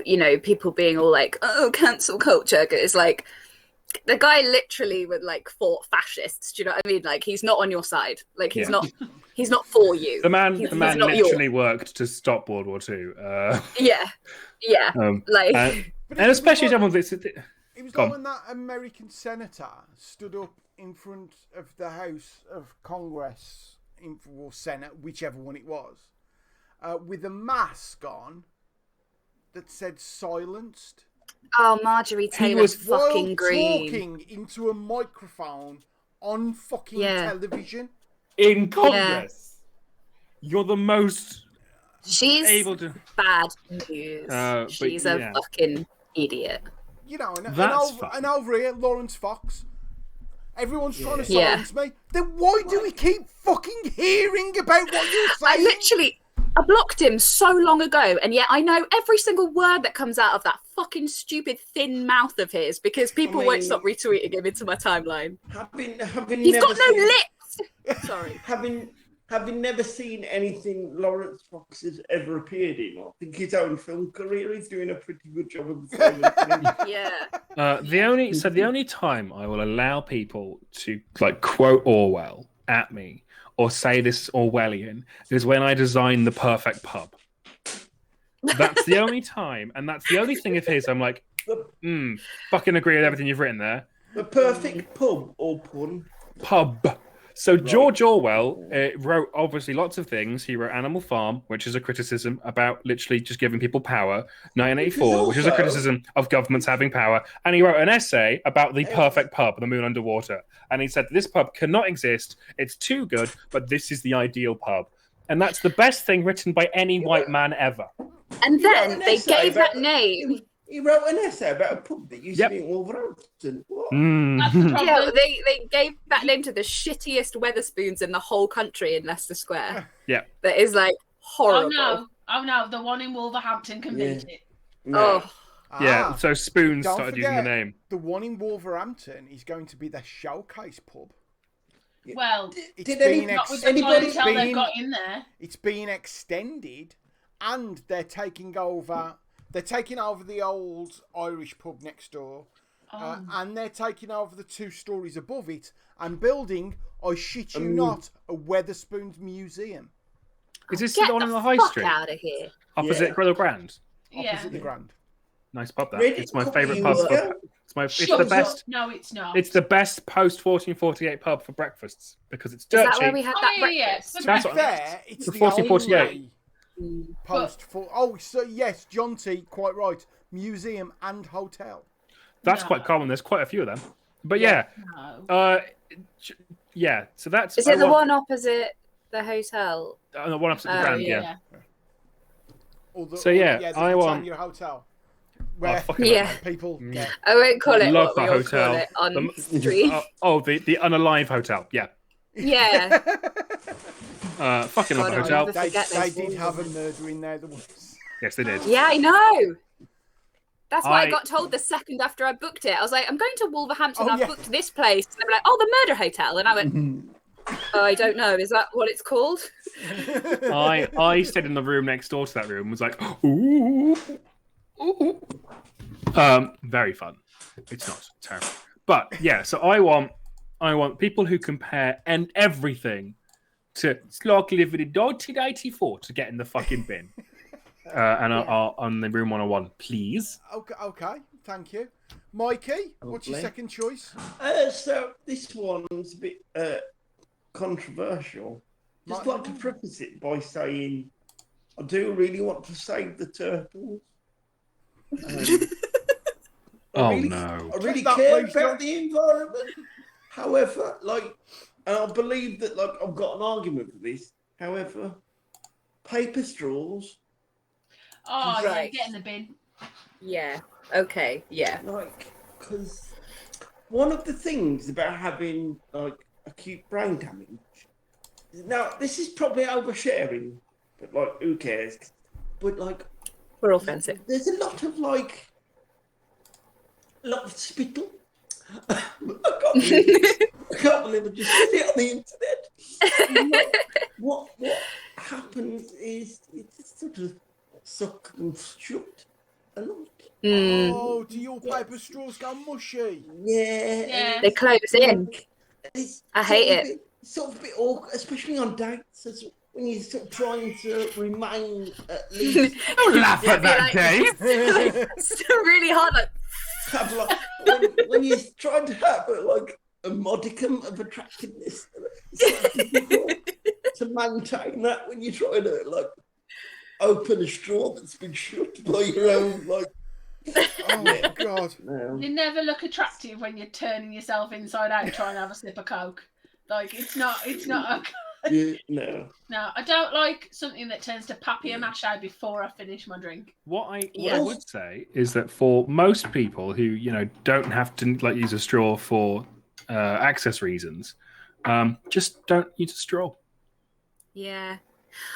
know, people being all like, oh, cancel culture. It's like, the guy literally would like fought fascists. Do you know what I mean? Like, he's not on your side. Like, he's not for you. The man literally worked to stop World War II. Yeah. Like, and especially someone that's. It was like when that American senator stood up in front of the House of Congress, or Senate, whichever one it was, with a mask on that said "silenced." Oh, Marjorie Taylor fucking Greene. Talking into a microphone on fucking television. In Congress. Yeah. You're the most able to... bad news. She's a fucking idiot. You know, and over here, Lawrence Fox. Everyone's trying to silence me. Then why do we keep fucking hearing about what you're saying? I blocked him so long ago, and yet I know every single word that comes out of that fucking stupid thin mouth of his because people won't stop retweeting him into my timeline. He's got no lips. Sorry. Having never seen anything Lawrence Fox has ever appeared in, I think his own film career, he's doing a pretty good job of silencing. Yeah. The only time I will allow people to like quote Orwell at me or say this Orwellian is when I design the perfect pub. That's the only time, and that's the only thing of his I'm like, fucking agree with everything you've written there. The perfect pub or pun? Pub. So George Orwell wrote obviously lots of things. He wrote Animal Farm, which is a criticism about literally just giving people power. 1984, which is a criticism of governments having power. And he wrote an essay about the perfect pub, the moon underwater. And he said, this pub cannot exist. It's too good, but this is the ideal pub. And that's the best thing written by any white man ever. And then they gave that name. He wrote an essay about a pub that used to be in Wolverhampton. Yeah, they gave that name to the shittiest Weatherspoons in the whole country in Leicester Square. Yeah. That is like horrible. Oh no, the one in Wolverhampton can beat it. No. Yeah, so Spoons started using the name. The one in Wolverhampton is going to be the Showcase pub. Well, anybody got in there? It's been extended, and they're taking over. They're taking over the old Irish pub next door, and they're taking over the 2 stories above it and building, I shit you not, a Weatherspoons museum. Is this Get the one on the high fuck street? out of here. Opposite Yeah. Grill Grand. Yeah. Opposite the Grand. Nice pub that. Read it It's my a couple favourite of pub. years ago. It's Shut the up. best. No, it's not. It's the best post 1448 pub for breakfasts because it's Is dirt that where cheap. we had Oh, that yeah. breakfast? For That's To what- be fair, it's The the 1448. only post for. Oh, so yes, John T. Quite right. Museum and hotel. That's No. quite common. There's quite a few of them. But yeah, No. yeah. So that's. Is it the one opposite the hotel? The one opposite the Oh, Grand. Yeah. Or the, So, yeah, the I want- Britannia Hotel. Where fucking Yeah. people. Mm. Yeah. I won't call it Love what that we all hotel. call it on The- stream. the Unalive Hotel. Yeah. Yeah. Fucking love God, the I hotel. never They forget those did have a walls. murder in there. The once. Yes, they did. Yeah, I know. That's what I I- got told the second after I booked it. I was like, I'm going to Wolverhampton. Oh, I've yeah. booked this place. And they were like, oh, the murder hotel. And I went, oh, I don't know. Is that what it's called? I stayed in the room next door to that room. Was like, ooh, ooh. Very fun. It's not terrible, but yeah. So I want people who compare and everything to Slog Living 1984 to get in the fucking bin. And are on the room 101, please. Okay. Thank you, Mikey. What's your Lovely. second choice? So this one's a bit controversial. Just Might- like to preface it by saying, I do really want to save the turtles. Oh really- no! I really Click that, care please, about John. the environment. However, and I believe that, I've got an argument for this. However, paper straws, Oh, yeah, Right. get in the bin. Yeah. Okay. Yeah. because one of the things about having acute brain damage. Now, this is probably oversharing, but who cares? But We're all fancy. there's a lot of spittle. I can't believe I just said it on the internet. What happens is it's sort of suck and shut a lot. Mm. Oh, do your paper straws go mushy? Yeah. Yeah. They close in. It's I hate sort of it. a bit- sort of a bit awkward, especially on dates, when you're sort of trying to remain at least Don't laugh Yeah, at that, like- Dave. It's really hard. Like, have when you're trying to have a modicum of attractiveness. It's difficult to maintain that when you're trying to open a straw that's been shut by your own Oh my god. no. You never look attractive when you're turning yourself inside out trying to have a sip of Coke. It's not okay. No. No, I don't like something that turns to papier mâché before I finish my drink. What I Yeah. would say is that for most people who don't have to use a straw for access reasons, just don't use a straw. yeah.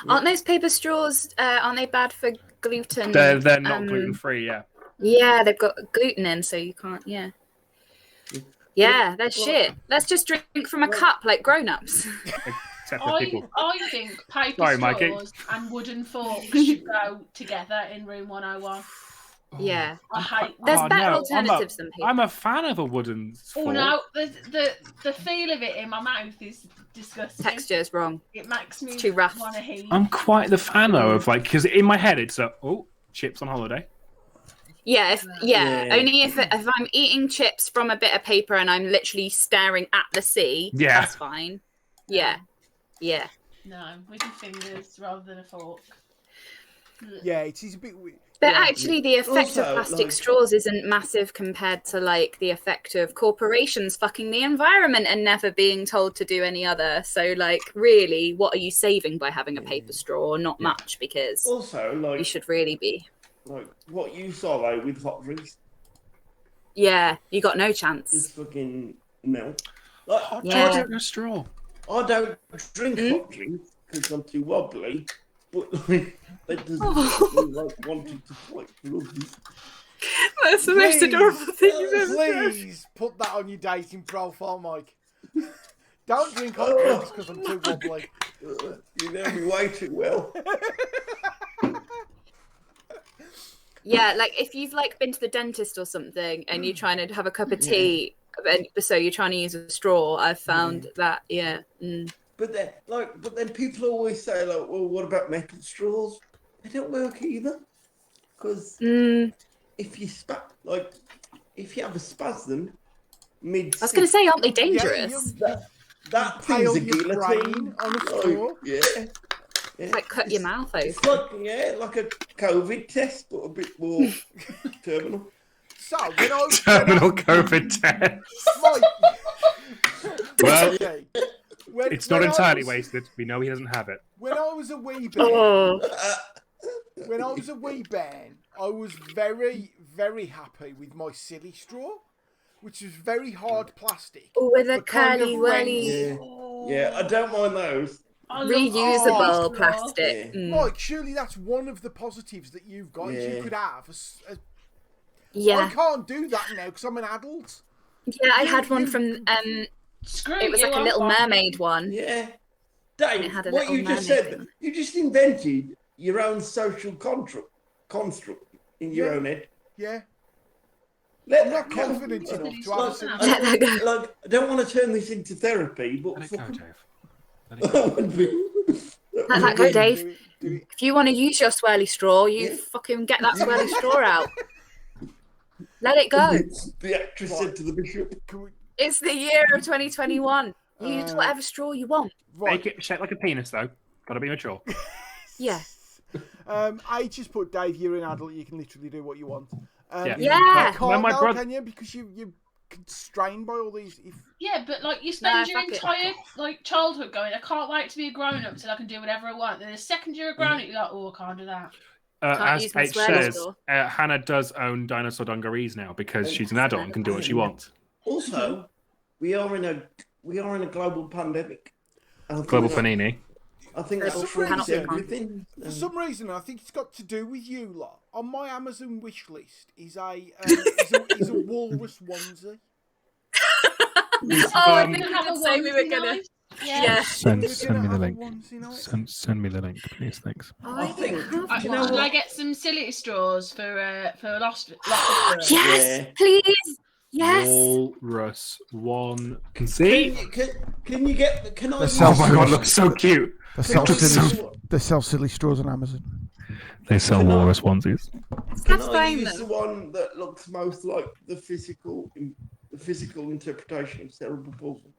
Aren't those paper straws? Aren't they bad for gluten? They're not gluten free. Yeah. Yeah, they've got gluten in, so you can't. Yeah. Yeah, they're shit. Let's just drink from a cup like grown-ups. Except for people. I think paper Sorry, Mikey. straws and wooden forks should go together in room 101. Yeah. I hate There's Oh, better no, alternatives than paper. I'm a fan of a wooden Oh fork. no, the feel of it in my mouth is disgusting. Texture is wrong. It makes me It's too rough. want to heave. I'm quite the fan though of because in my head it's chips on holiday. Yeah, Yeah. only if I'm eating chips from a bit of paper and I'm literally staring at the sea. Yeah. That's fine. Yeah. Yeah. No, with your fingers rather than a fork. Yeah, it is a bit weird. But Yeah. actually, the effect Also, of plastic straws isn't massive compared to the effect of corporations fucking the environment and never being told to do any other. So, really, what are you saving by having a paper straw? Not much, because Also, you should really be. what you saw though with hot drinks, Yeah, you got no chance. just fucking melt. Yeah. George, a straw. I don't drink hot drinks because I'm too wobbly, but that doesn't Oh. mean, wanting to fight for others. That's the most adorable thing you've ever said. Please put that on your dating profile, Mike. Don't drink hot drinks because I'm too wobbly. You know me way too well. Yeah, if you've been to the dentist or something and you're trying to have a cup of tea, and so you're trying to use a straw, I've found that But then people always say, like, well, what about metal straws? They don't work either. Because if you if you have a spasm mid, I was going to say, aren't they dangerous? that thing's a your guillotine. brain on a straw. Yeah. Like cut your mouth open. It's like a COVID test, but a bit more terminal. So when I Terminal COVID test. Well, it's not entirely wasted. We know he doesn't have it. When I was a wee bairn, I was very, very happy with my silly straw, which was very hard plastic. Oh, with a but kind of curly whirly. Yeah, I don't mind those. Reusable plastic. Yeah. Mike, surely that's one of the positives that you've got. Is you could have. I Yeah. can't do that now because I'm an adult. Yeah, I had one from. It was like a Little Mermaid one. Yeah. And it Dave, had a what little you just mermaid said, thing. you just invented your own social construct in your own head. Yeah. Let I'm that not go. confident enough to have a Let that go. I don't want to turn this into therapy, but Let it go, Dave. Let it go. that would be. Let that go, Dave. Do it. If you want to use your swirly straw, you fucking get that swirly straw out. Let it go. The actress said to the bishop. Can we, It's the year of 2021. Use whatever straw you want. right. Make it shaped like a penis, though. Gotta be mature. Yeah. I just put Dave, you're an adult. You can literally do what you want. Yeah. You Yeah. can't When my now, brother- can you? Because you're constrained by all these. Yeah, but like you spend your fuck it. entire like childhood going, I can't wait to be a grown up till I can do whatever I want. Then the second you're a grown up, you're like, oh, I can't do that. Can't As use my H swirly says, straw. Hannah does own dinosaur dungarees now because she's an adult and can do what she wants. Also, we are in a global pandemic. Global panini. I think Global that proves pandemic. everything. For some reason, I think it's got to do with you lot. On my Amazon wish list is a walrus onesie. Oh, I Um, think Gonna you have did a say we were onesie gonna. night? Yeah. We're Send gonna me the have a link. onesie night. Send me the link, please. Thanks. I think. have Do you know Can I what? get some silly straws for Lost? Yes, Yeah. please. Yes. Walrus one. Can See? you, can you get? Can I? The use- self- Oh my god, looks so cute. They can I sell use- silly, they sell silly straws on Amazon. They sell Can I- walrus onesies. Can That's I fine use the though. one that looks most like the physical interpretation of cerebral palsy?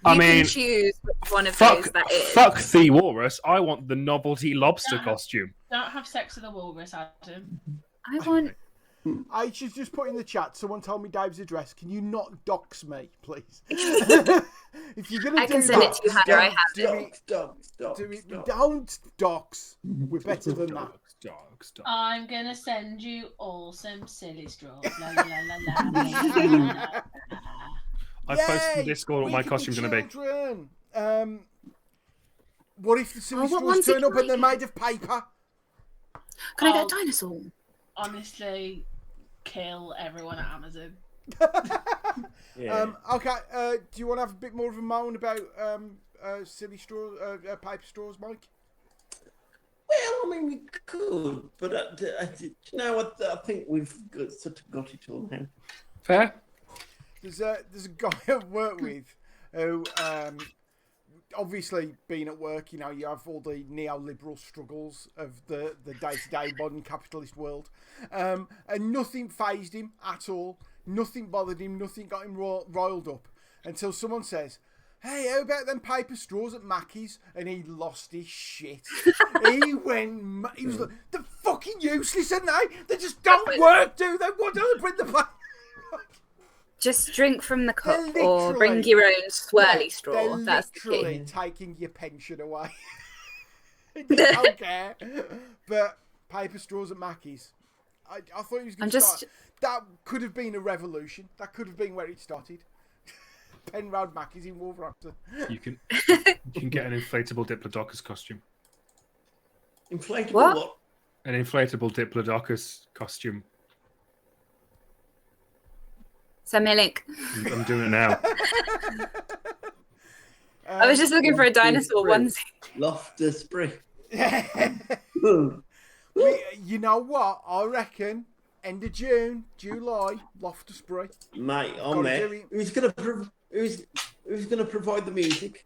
I You mean, can choose which one of fuck, those that is. fuck the walrus. I want the novelty lobster costume. Don't have sex with a walrus, Adam. I want. I should just put in the chat. Someone tell me Dave's address. Can you not dox me, please? If you're gonna I do can send that, it to you, Hannah. I have it. Stop. do it. Don't dox. We're better than that. Dogs. I'm gonna send you all some silly straws. La, la, la, la, la, la, la, la. I posted in Yay! Discord what We my could be costume's going to be. children. What if the silly what straws one's turn it up and they're like? made of paper? Can I get a dinosaur? Honestly, kill everyone at Amazon. Yeah. Okay. Do you want to have a bit more of a moan about silly straws, paper straws, Mike? Well, I mean, we could, but you know what? I think we've sort of got it all now. Fair? There's a guy I've worked with who, obviously, being at work, you know, you have all the neoliberal struggles of the day-to-day modern capitalist world, and nothing fazed him at all. Nothing bothered him. Nothing got him riled up until someone says, "Hey, how about them paper straws at Mackey's?" And he lost his shit. He was like, "They're fucking useless, aren't they? They just don't work, do they? What do they bring the paper?" Just drink from the cup They're or bring literally- your own swirly straw. They're That's the literally key. taking your pension away. They don't care. But paper straws at Mackey's. I thought he was going I'm to just- start. That could have been a revolution. That could have been where it started. Penrod Mackey's in Wolverhampton. You can get an inflatable Diplodocus costume. Inflatable What? what? An inflatable Diplodocus costume. Send me a link. I'm doing it now. I was just looking for a dinosaur onesie. Loftus Spring. You know what? I reckon end of June, July, Loftus-Spray. Mate, Gotta I'm there. do it. Who's gonna provide the music?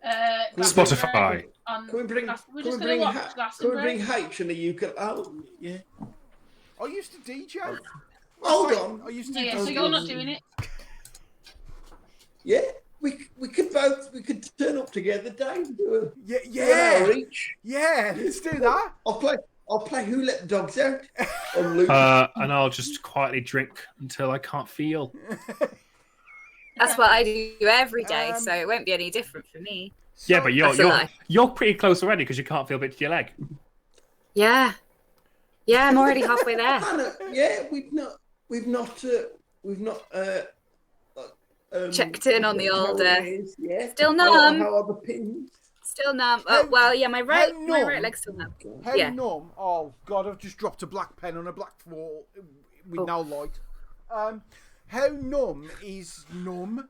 Spotify. On Can we bring We're can just we going to bring watch can we bring Glastonbury. H and the ukulele? Oh, yeah. I used to DJ. Hold on. I used to Yeah, do so you're not doing it. Yeah, we could turn up together, Dave. And do Yeah, an yeah, hour each. yeah. Let's do that. I'll play Who Let the Dogs Out on loop. And I'll just quietly drink until I can't feel. That's what I do every day, Um, so it won't be any different for me. Yeah, but That's a lie. you're pretty close already because you can't feel a bit to your leg. Yeah. Yeah, I'm already halfway there. Hannah, yeah, we've not Checked in on the old, yeah. still numb. How are the pins? Still numb. How- Oh, well, yeah, my right numb? leg's still numb. How Yeah. numb? Oh God, I've just dropped a black pen on a black wall with Oh. no light. How numb is numb?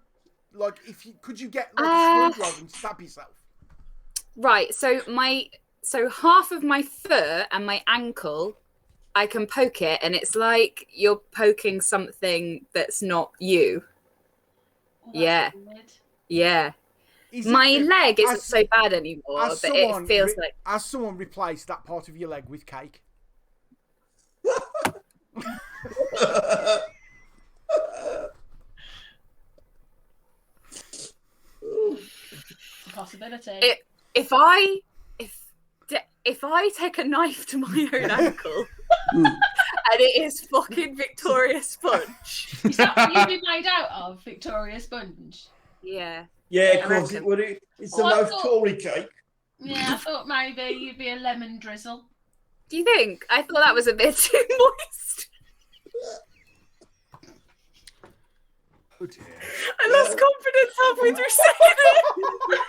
Like, could you get like a screwdriver and stab yourself? Right, so half of my foot and my ankle, I can poke it, and it's like you're poking something that's not you. Oh, Yeah. weird. Yeah. Is My it- leg isn't as- so bad anymore, as but someone it feels re- like Has someone replaced that part of your leg with cake? It's a possibility. if I take a knife to my own ankle and it is fucking Victoria Sponge. Is that what you'd be made out of, Victoria Sponge? Yeah. Yeah, I of course reckon. it would. It's the Oh, I most thought- Tory cake. Yeah, I thought maybe you'd be a lemon drizzle. Do you think? I thought that was a bit too moist. Oh dear. I lost confidence halfway through saying it.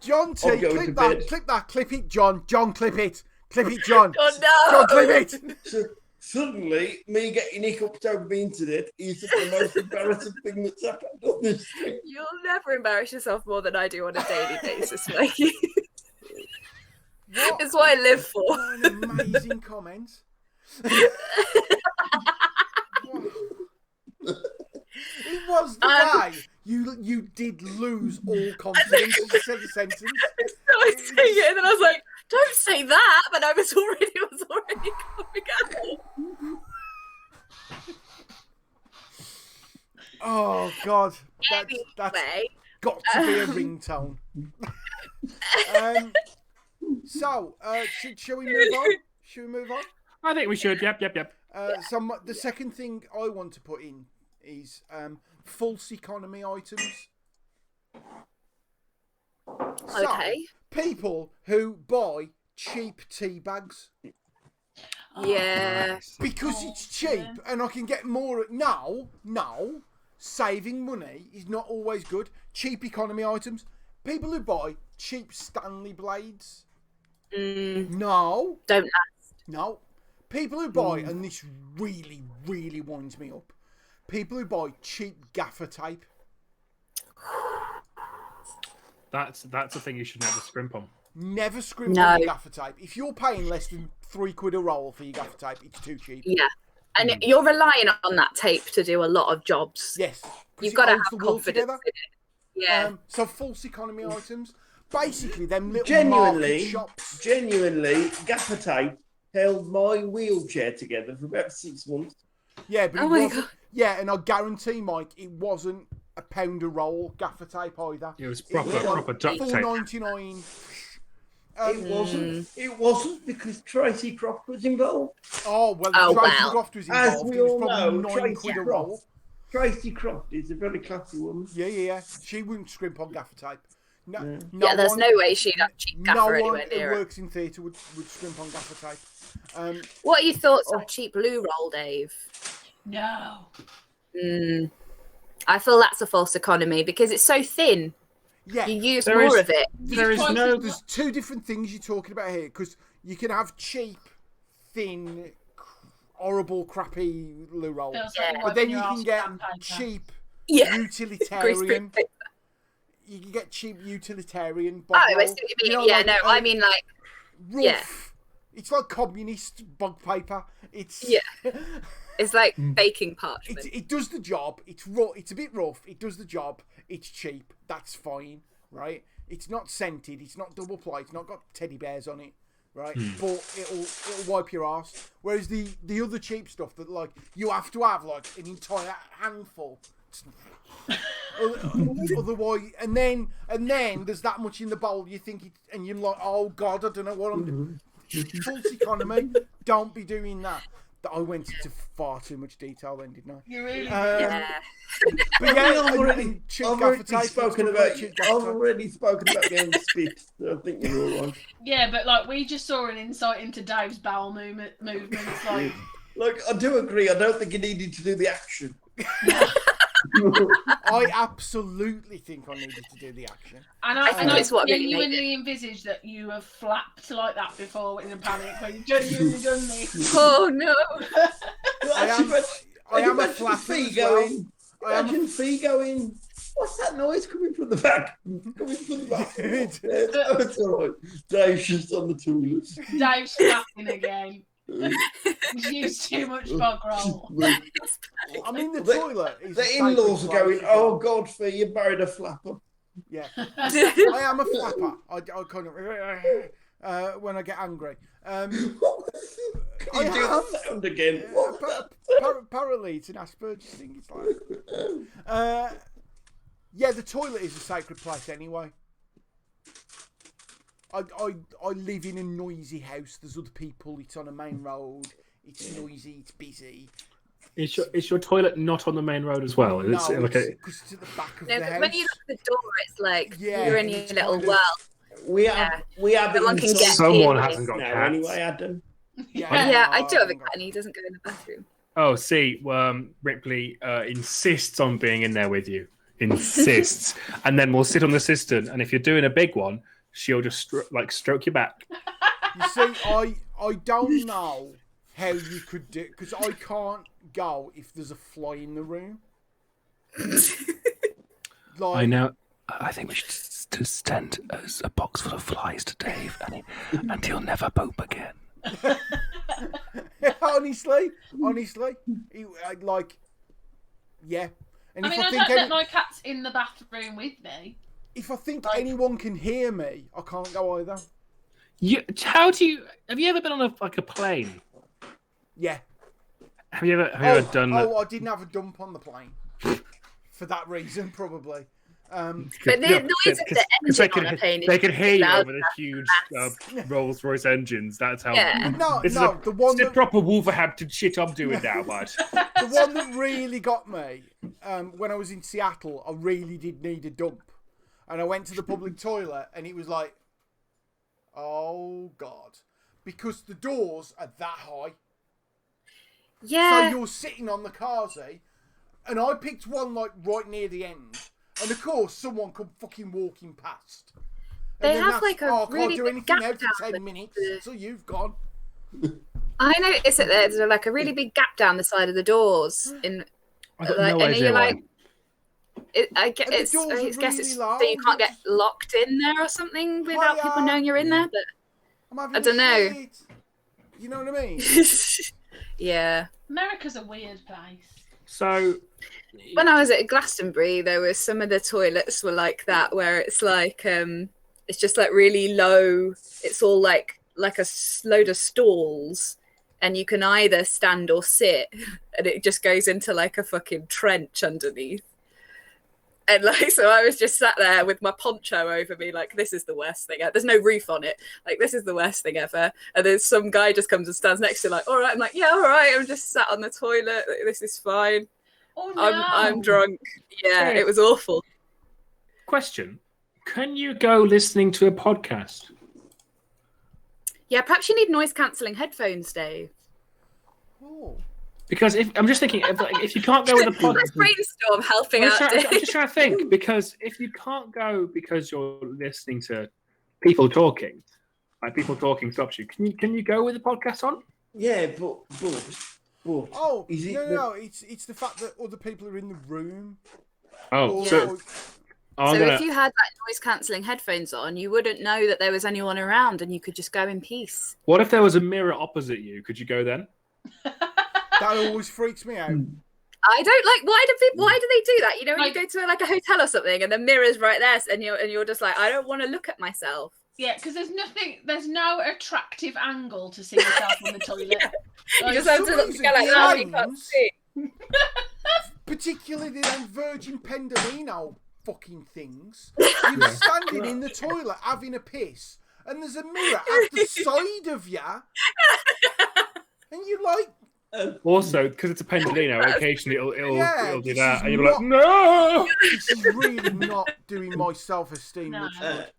John T, I'm going to clip bed. clip it, John. John, clip it. Clip it, John. Oh no! John, clip it. So suddenly, me getting hiccups over the internet is the most embarrassing thing that's happened on this thing. You'll never embarrass yourself more than I do on a daily basis, Mikey. What, It's what I live for. what an amazing comment. It was the way you did lose all confidence as you said the sentence. So I was saying it, and then I was like, "Don't say that!" But it was already coming out. Oh God, that's Anyway, got to be a ringtone. So, shall we move on? Shall we move on? I think we should. Yep. The second thing I want to put in is false economy items. So, okay. people who buy cheap tea bags Yeah. because it's cheap and I can get more. No, saving money is not always good. Cheap economy items. People who buy cheap Stanley blades. No. Don't last. No. People who buy, and this really, really winds me up, people who buy cheap gaffer tape. That's a thing you should never scrimp on. Never scrimp No. on your gaffer tape. If you're paying less than £3 a roll for your gaffer tape, it's too cheap. Yeah. And you're relying on that tape to do a lot of jobs. Yes. 'cause You've it got to holds have the world confidence together. in it. Yeah. So false economy items. Basically, them little market shops. Genuinely, gaffer tape held my wheelchair together for about 6 months. Yeah, but Oh it my wasn't. God. Yeah, and I guarantee, Mike, it wasn't £1 a roll gaffer tape either. It was proper duct tape. $4.99. It wasn't because Tracy Croft was involved. Oh well, Oh, Tracy wow. Croft was As involved. we It was all probably know, £9 Tracy a roll. Croft. Tracy Croft is a very classy woman. Yeah. She wouldn't scrimp on gaffer tape. No, Yeah, there's one- no way she'd have cheap No gaffer one anywhere who near it. works in theatre would scrimp on gaffer tape. What are your thoughts on cheap blue roll, Dave? No. I feel that's a false economy because it's so thin. Yeah, You use There more is- of it. There is Choices no. there's two different things you're talking about here because you can have cheap, thin, horrible, crappy loo roll, Feels Yeah. like but then you your can arse get with sandpaper. cheap Yeah. utilitarian. Greaseproof. You can get cheap utilitarian. Oh, bog I roll. see what you mean. know, Yeah, like, no, I mean like, rough. yeah. It's like communist bog paper. It's Yeah. it's like baking parchment. it does the job. It's raw. It's a bit rough. It does the job. It's cheap. That's fine, right? It's not scented. It's not double ply. It's not got teddy bears on it, right? But it'll wipe your ass. Whereas the other cheap stuff that like you have to have like an entire handful. Otherwise, and then there's that much in the bowl. You think and you're like, oh god, I don't know what I'm doing. False economy. Don't be doing that. I went into far too much detail then, didn't I? You really Yeah. But yeah, I've already spoken about getting spit. So I think you're all right. Yeah, but like we just saw an insight into Dave's bowel movements. Like, I do agree. I don't think you needed to do the action. I absolutely think I needed to do the action. and I think it's what really genuinely envisage that you have flapped like that before in a panic when you've genuinely done this. Oh no! I am a flapper as well. Imagine Fee going, what's that noise coming from the back? It's all right. Dave's just on the toilets. Dave's flapping again. He's used too much bog roll. I mean, the toilet is... The in-laws are going, oh, God, Fee, you buried a flapper. Yeah. I am a flapper. I kind of... when I get angry. Can you do that sound again? Apparently, it's an Asperger's thing. It's like... yeah, the toilet is a sacred place anyway. I live in a noisy house. There's other people. It's on a main road. It's noisy. It's busy. Is your toilet not on the main road as well? No, Like it's to the back of the house. When you look at the door, it's like Yeah, you're in your it's little kind of- world. We have Someone can get someone in. hasn't got now cats. anyway, Adam. Yeah, I do have a cat, and he doesn't go in the bathroom. Oh, see, Ripley insists on being in there with you. Insists, and then we'll sit on the cistern. And if you're doing a big one, she'll just stroke your back. You see, I don't know how you could do because I can't go if there's a fly in the room. Like, I know. I think we should just send a box full of flies to Dave, and he'll never poop again. honestly, yeah. And I mean, I don't let my cats in the bathroom with me. if I think anyone can hear me, I can't go either. Have you ever been on a plane? Yeah. Have you ever done that? Oh, I didn't have a dump on the plane. For that reason, probably. But the noise of the engine on a plane they could hear you loud over the huge Rolls-Royce engines. That's how. Yeah. The one that proper Wolverhampton shit I'm doing now, bud. The one that really got me when I was in Seattle, I really did need a dump, and I went to the public toilet, and it was like, oh god, because the doors are that high. Yeah. So you're sitting on the carsey, and I picked one like right near the end, and of course someone come fucking walking past. And They then have that's, like a can't really do big anything gap now for down 10 minutes, so you've gone. I noticed that there's like a really big gap down the side of the doors in. I got Like, no and idea you're why. like, I guess And the it's doors are really loud. so you can't get locked in there or something without people knowing you're in there. But I'm having I don't know. shit. You know what I mean? yeah. America's a weird place. So, When I was at Glastonbury, there was some of the toilets were like that, where it's like it's just like really low. It's all like a load of stalls, and you can either stand or sit, and it just goes into like a fucking trench underneath. And like, so I was just sat there with my poncho over me, like, this is the worst thing ever. There's no roof on it. Like, this is the worst thing ever. And then some guy just comes and stands next to me, like, all right. I'm like, yeah, all right. I'm just sat on the toilet. This is fine. Oh no! I'm drunk. Yeah, it was awful. question: can you go listening to a podcast? Yeah, perhaps you need noise cancelling headphones, Dave. Oh. Because I'm just thinking, if you can't go with a Let's podcast, brainstorm helping out I'm Dave. just trying to think. Because if you can't go because you're listening to people talking, like people talking stops you. Can you go with the podcast on? Yeah, but Oh, is it no, it's the fact that other people are in the room. Oh, Or- so I'm So gonna. if you had that noise cancelling headphones on, you wouldn't know that there was anyone around, and you could just go in peace. What if there was a mirror opposite you? Could you go then? That always freaks me out. I don't like. Why do they do that? You know, when Like- you go to like a hotel or something, and the mirror's right there, and you're just like, I don't want to look at myself. Yeah, because there's no attractive angle to see yourself on the toilet. Yeah. You Like, just have to some look reason like, the oh, you can't lines- see. Particularly them Virgin Pendolino fucking things. You're standing in the toilet having a piss, and there's a mirror at the side of you, and you're like, Also, because it's a Pendolino, occasionally it'll Yeah, do this that, is and you'll be like, not- no. this is really not doing my self-esteem No. much good.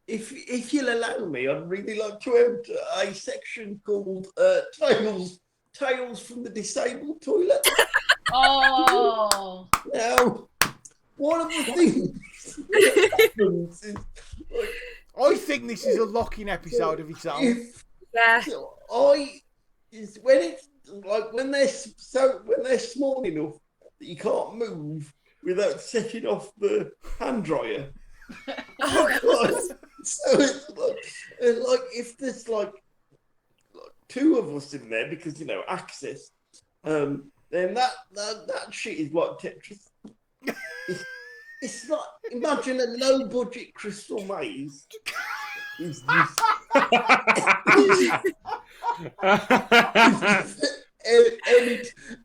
If you'll allow me, I'd really like to enter a section called Tales from the Disabled Toilet. Oh, Now, one of the things that happens is, like, I think this is a locking episode of its own. if Yeah. when they're small enough that you can't move without setting off the hand dryer. Oh, God. So it's like if there's like two of us in there because access, then that shit is like Tetris. It's not. Imagine a low budget Crystal Maze. Is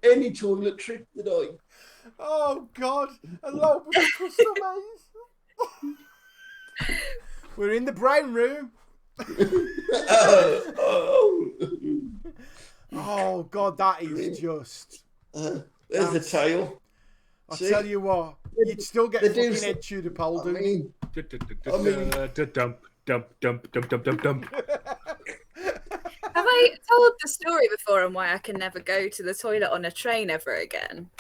any toilet trick that I. Oh God! A low budget Crystal Maze. We're in the brown room. Oh God, that is just. There's the tail. I See? tell you what, you'd still get They fucking do- head to the pole, I don't you? mean, Dump. Have I told the story before on why I can never go to the toilet on a train ever again?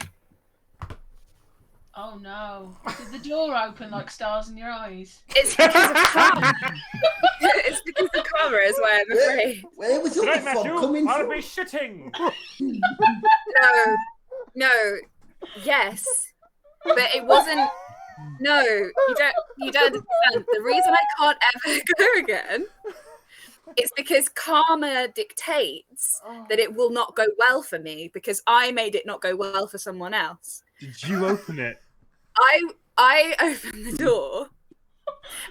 oh no! Did the door open like stars in your eyes? It's because of karma. It's because of karma is why I'm afraid. where was all the fog coming I'll from? be shitting. No, yes, but it wasn't. No, you don't understand. The reason I can't ever go again is because karma dictates that it will not go well for me because I made it not go well for someone else. Did you open it? I opened the door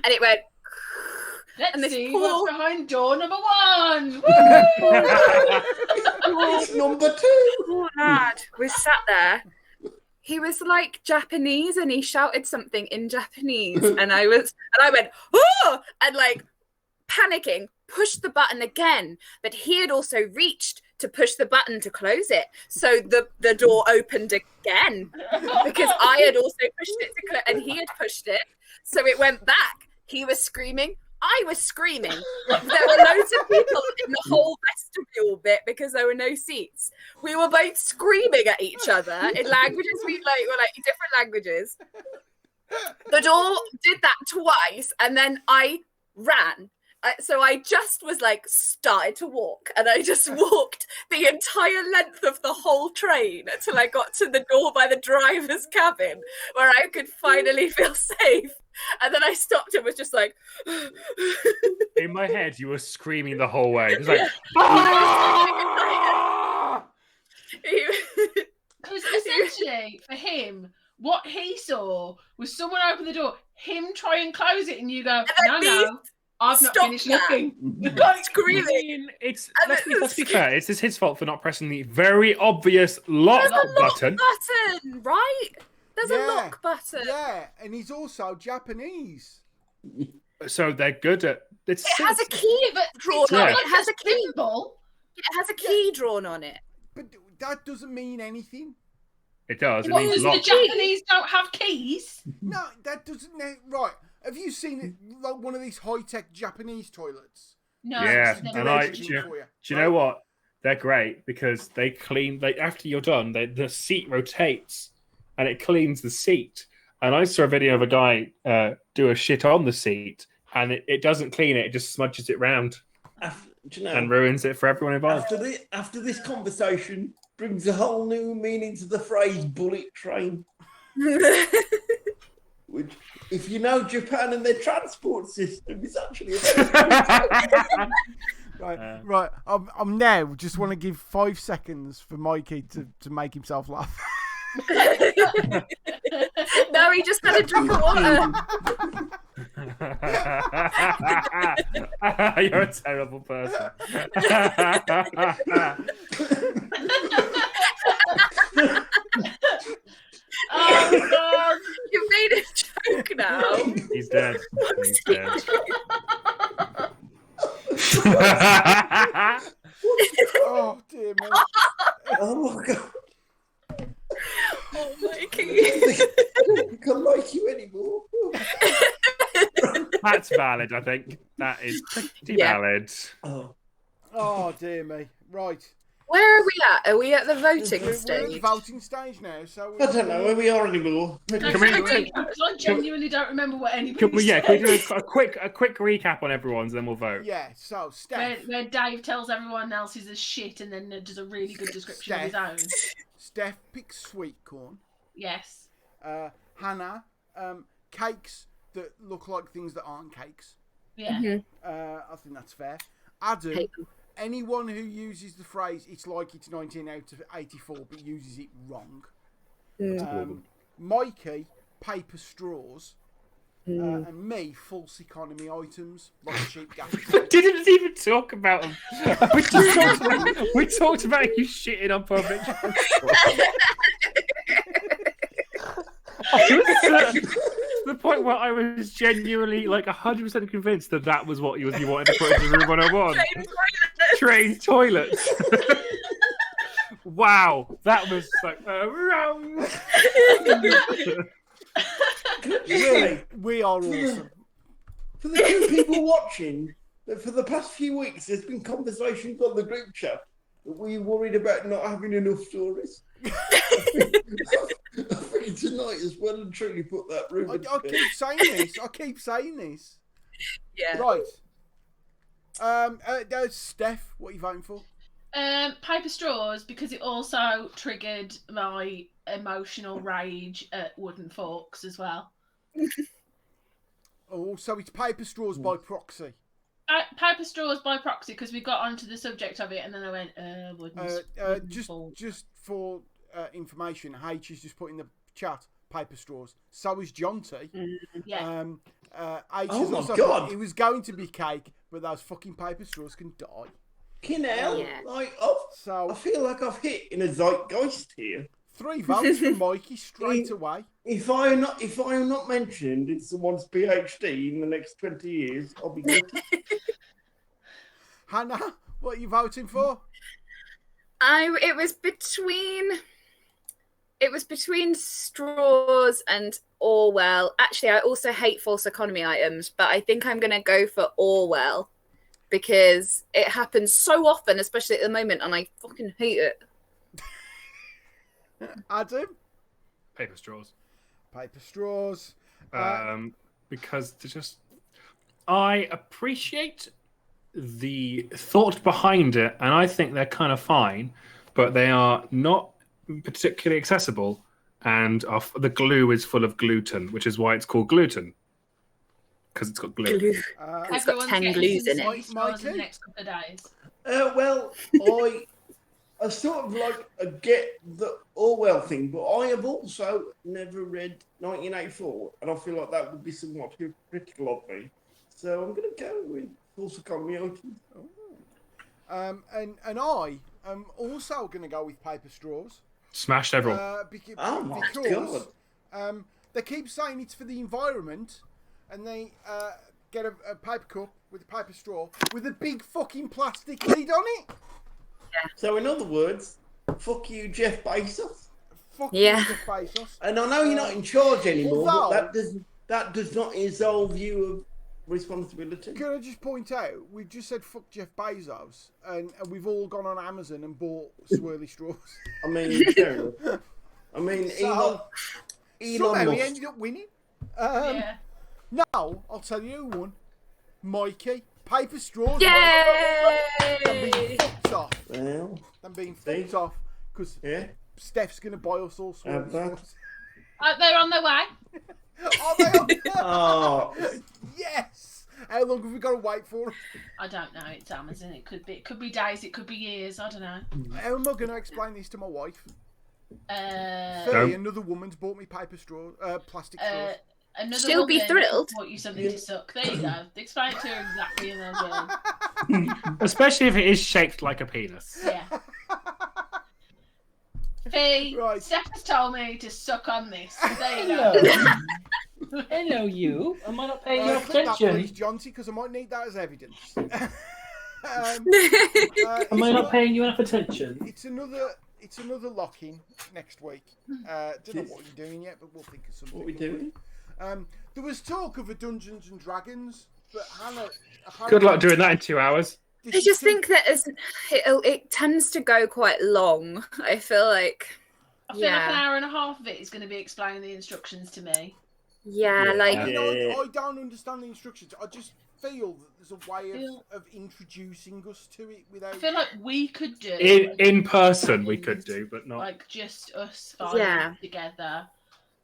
and it went. Let's And this see poor- what's behind door number 1. It's number 2. Poor lad was sat there. He was like Japanese and he shouted something in Japanese and I went, oh, and like panicking, pushed the button again, but he had also reached to push the button to close it. So the door opened again because I had also pushed it to close and he had pushed it. So it went back. He was screaming. I was screaming. There were loads of people in the whole vestibule bit because there were no seats. We were both screaming at each other in languages were like different languages. The door did that twice, and then I ran. So I just was like started to walk, and I just walked the entire length of the whole train until I got to the door by the driver's cabin, where I could finally feel safe. And then I stopped and was just like. In my head, you were screaming the whole way. It was like, Because essentially, for him, what he saw was someone open the door, him try and close it, and you go, no, I've not stop finished that. looking. Like screaming. I mean, And let's be fair. It's his fault for not pressing the very obvious lock There's a lock button. button, right? There's a Yeah. lock button. Yeah, and he's also Japanese. So they're good at. It has a key But drawn it's on not it. like It has a a key. symbol. It has a key drawn on it. But that doesn't mean anything. It does. It What, means because the lock. Japanese don't have keys? No, that doesn't. Right. Have you seen it like one of these high-tech Japanese toilets? No. Yeah, it's never and been I- seen do you- before. For Do you know what? They're great because they clean. Like after you're done, the seat rotates and it cleans the seat. And I saw a video of a guy do a shit on the seat, and it doesn't clean it; it just smudges it round Do you know? and ruins it for everyone involved. After this conversation brings a whole new meaning to the phrase bullet train. Which, if you know Japan and their transport system, is actually a very Right, right. I'm now just want to give 5 seconds for Mikey to make himself laugh. No, he just had a drink of water. You're a terrible person. Oh God! You made a joke now. He's dead. He's dead. Oh dear me. Oh my God. Oh, Mikey. I can't like you anymore. That's valid, I think. That is pretty valid. Oh dear me. Right. Where are we at? Are we at the voting We're at the stage? voting stage now, so I don't know where we are anymore. I genuinely don't remember what anybody Can we said. do a quick recap on everyone's, then we'll vote. Yeah, so Steph. Where Dave tells everyone else is a shit and then does a really good description of his own. Steph picks sweet corn. Yes. Hannah, cakes that look like things that aren't cakes. Yeah. I think that's fair. Adam, anyone who uses the phrase "it's like it's 1984" but uses it wrong. Mikey, paper straws. And me, false economy items like cheap gas. Didn't even talk about them. We talked about you shitting on public transport. To the point where I was genuinely like 100% convinced that was what you wanted to put into room 101. Train toilets. Wow, that was like wrong. Really? We are awesome. For the two people watching, for the past few weeks, there's been conversations on the group chat that we're worried about not having enough stories. I think tonight has well and truly put that room. I keep saying this. Yeah. Right. Steph, what are you voting for? Paper straws, because it also triggered my emotional rage at wooden forks as well. Oh, so it's paper straws by proxy. Paper straws by proxy, because we got onto the subject of it, and then I went, wooden forks. Just for information, H is just put in the chat paper straws. So is John T. Yeah. H Oh has my also God. put, it was going to be cake, but those fucking paper straws can die. Like, So I feel like I've hit in a zeitgeist here. 3 votes for Mikey straight away. If I'm not mentioned in someone's PhD in the next 20 years, I'll be good. Hannah, what are you voting for? It was between straws and Orwell. Actually, I also hate false economy items, but I think I'm going to go for Orwell because it happens so often, especially at the moment, and I fucking hate it. Adam? Paper straws. Paper straws. Because I appreciate the thought behind it, and I think they're kind of fine, but they are not particularly accessible, and the glue is full of gluten, which is why it's called gluten. Because it's got glue. It's got 10 glues in it. Straws in the next couple of days. Well, I sort of get the Orwell thing, but I have also never read 1984, and I feel like that would be somewhat critical of me. So I'm going to go with false economy items. And I am also going to go with paper straws. Smashed everyone. God. They keep saying it's for the environment, and they get a paper cup with a paper straw with a big fucking plastic lid on it. So in other words, fuck you, Jeff Bezos. Fuck you, Jeff Bezos. And I know you're not in charge anymore, although- but that does not absolve you of responsibility. Can I just point out, we've just said fuck Jeff Bezos, and we've all gone on Amazon and bought swirly straws. I mean, fair enough. I mean, So, Elon somehow Musk. he ended up winning. Yeah. Now, I'll tell you who won. Mikey. Paper straws. Yay! Them being fucked off. Well, Them being fucked off. Because yeah. Steph's going to buy us all swirly straws. They're on their way. Are they on there? Oh, Yes! How long have we got to wait for them? I don't know. It's Amazon. It could be days. It could be years. I don't know. How am I going to explain this to my wife? Faye, another woman's bought me paper straw, plastic straws. Another She'll be woman thrilled. bought you something to suck. There you go. Explain it to her exactly in those words. Especially if it is shaped like a penis. Yeah. Fee, Right. Steph has told me to suck on this. There you go. Hello. Hello, you. Am I not paying you enough Click that, attention? please, Johnsy, because I might need that as evidence. Am I not paying you enough attention? It's another lock-in next week. Don't know what we're doing yet, but we'll think of something. What are we doing? There was talk of a Dungeons and Dragons, but Hannah. Good luck doing that in 2 hours. I just think that it tends to go quite long. I feel like. I feel like an hour and a half of it is going to be explaining the instructions to me. Yeah, like. I don't understand the instructions. I just feel that there's a way of introducing us to it without. I feel like we could do In person, we could do, but not. like just us five together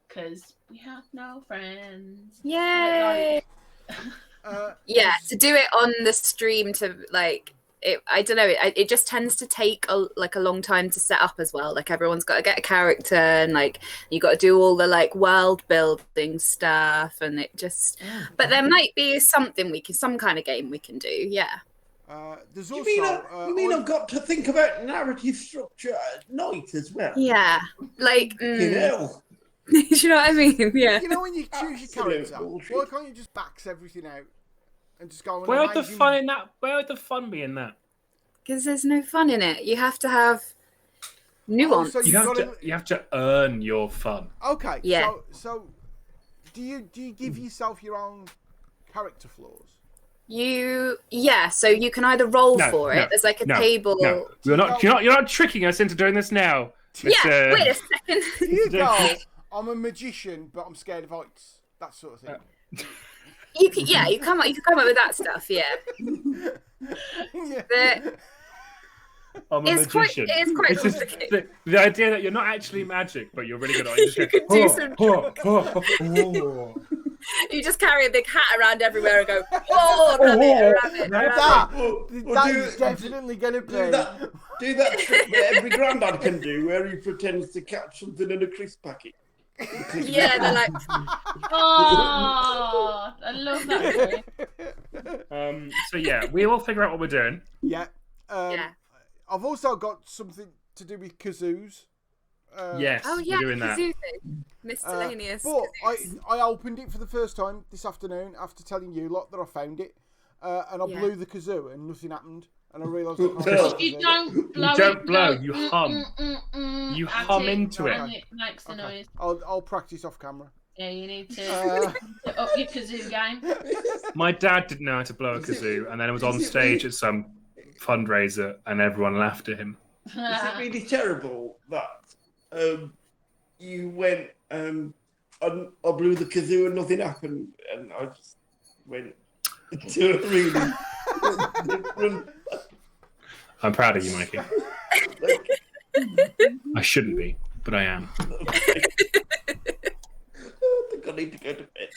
because we have no friends. Yay! Like, to do it on the stream to like it. I don't know. It just tends to take a long time to set up as well. Like everyone's got to get a character and like you got to do all the like world building stuff, and it just. But there might be some kind of game we can do. Yeah. There's also. You mean I've got to think about narrative structure at night as well? Yeah, like. You know. Do you know what I mean? Yeah. You know when you choose your character, bullshit. why can't you just bax everything out and just go on? Where would the fun in that? Where would the fun be in that? Because there's no fun in it. You have to have nuance. so You have to earn your fun. Okay. Yeah. So, do you give yourself your own character flaws? So you can either roll for it. There's like a table. No, you're not tricking us into doing this now. Yeah. Wait a second. You go. I'm a magician, but I'm scared of heights. That sort of thing. You can come up with that stuff. Yeah. I'm a magician. It is quite It's just complicated. the idea that you're not actually magic, but you're really good at it. You can do some. You just carry a big hat around everywhere and go, rabbit. That is definitely going to be. Do that trick that every granddad can do, where he pretends to catch something in a crisp packet. Yeah, they're like. Oh, I love that. So yeah, we will figure out what we're doing. Yeah. I've also got something to do with kazoos. Yes. Oh yeah, we're doing that. Miscellaneous. But I opened it for the first time this afternoon after telling you lot that I found it, and I blew the kazoo and nothing happened, and I realised You don't blow You don't blow, you hum. You hum into it. And it makes the noise. I'll practice off camera. Yeah, you need to up your kazoo game. My dad didn't know how to blow a kazoo, and then it was on stage at some fundraiser, and everyone laughed at him. Is it really terrible that you went and I blew the kazoo and nothing happened, and I just went to a really different. I'm proud of you, Mikey. I shouldn't be, but I am. I think I need to go to bed.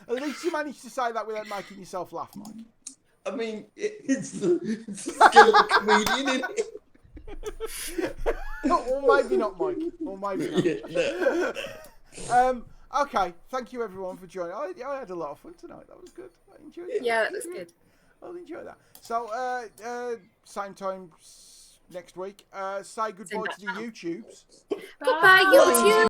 At least you managed to say that without making yourself laugh, Mike. I mean, it's the skill of a comedian, isn't it? Or maybe not, Mike. Or maybe not. Yeah, no. Okay, thank you everyone for joining. I had a lot of fun tonight. That was good. I enjoyed it. Yeah, that was good. I'll enjoy that. So, same time next week. Say goodbye to the YouTubes. Goodbye, YouTube.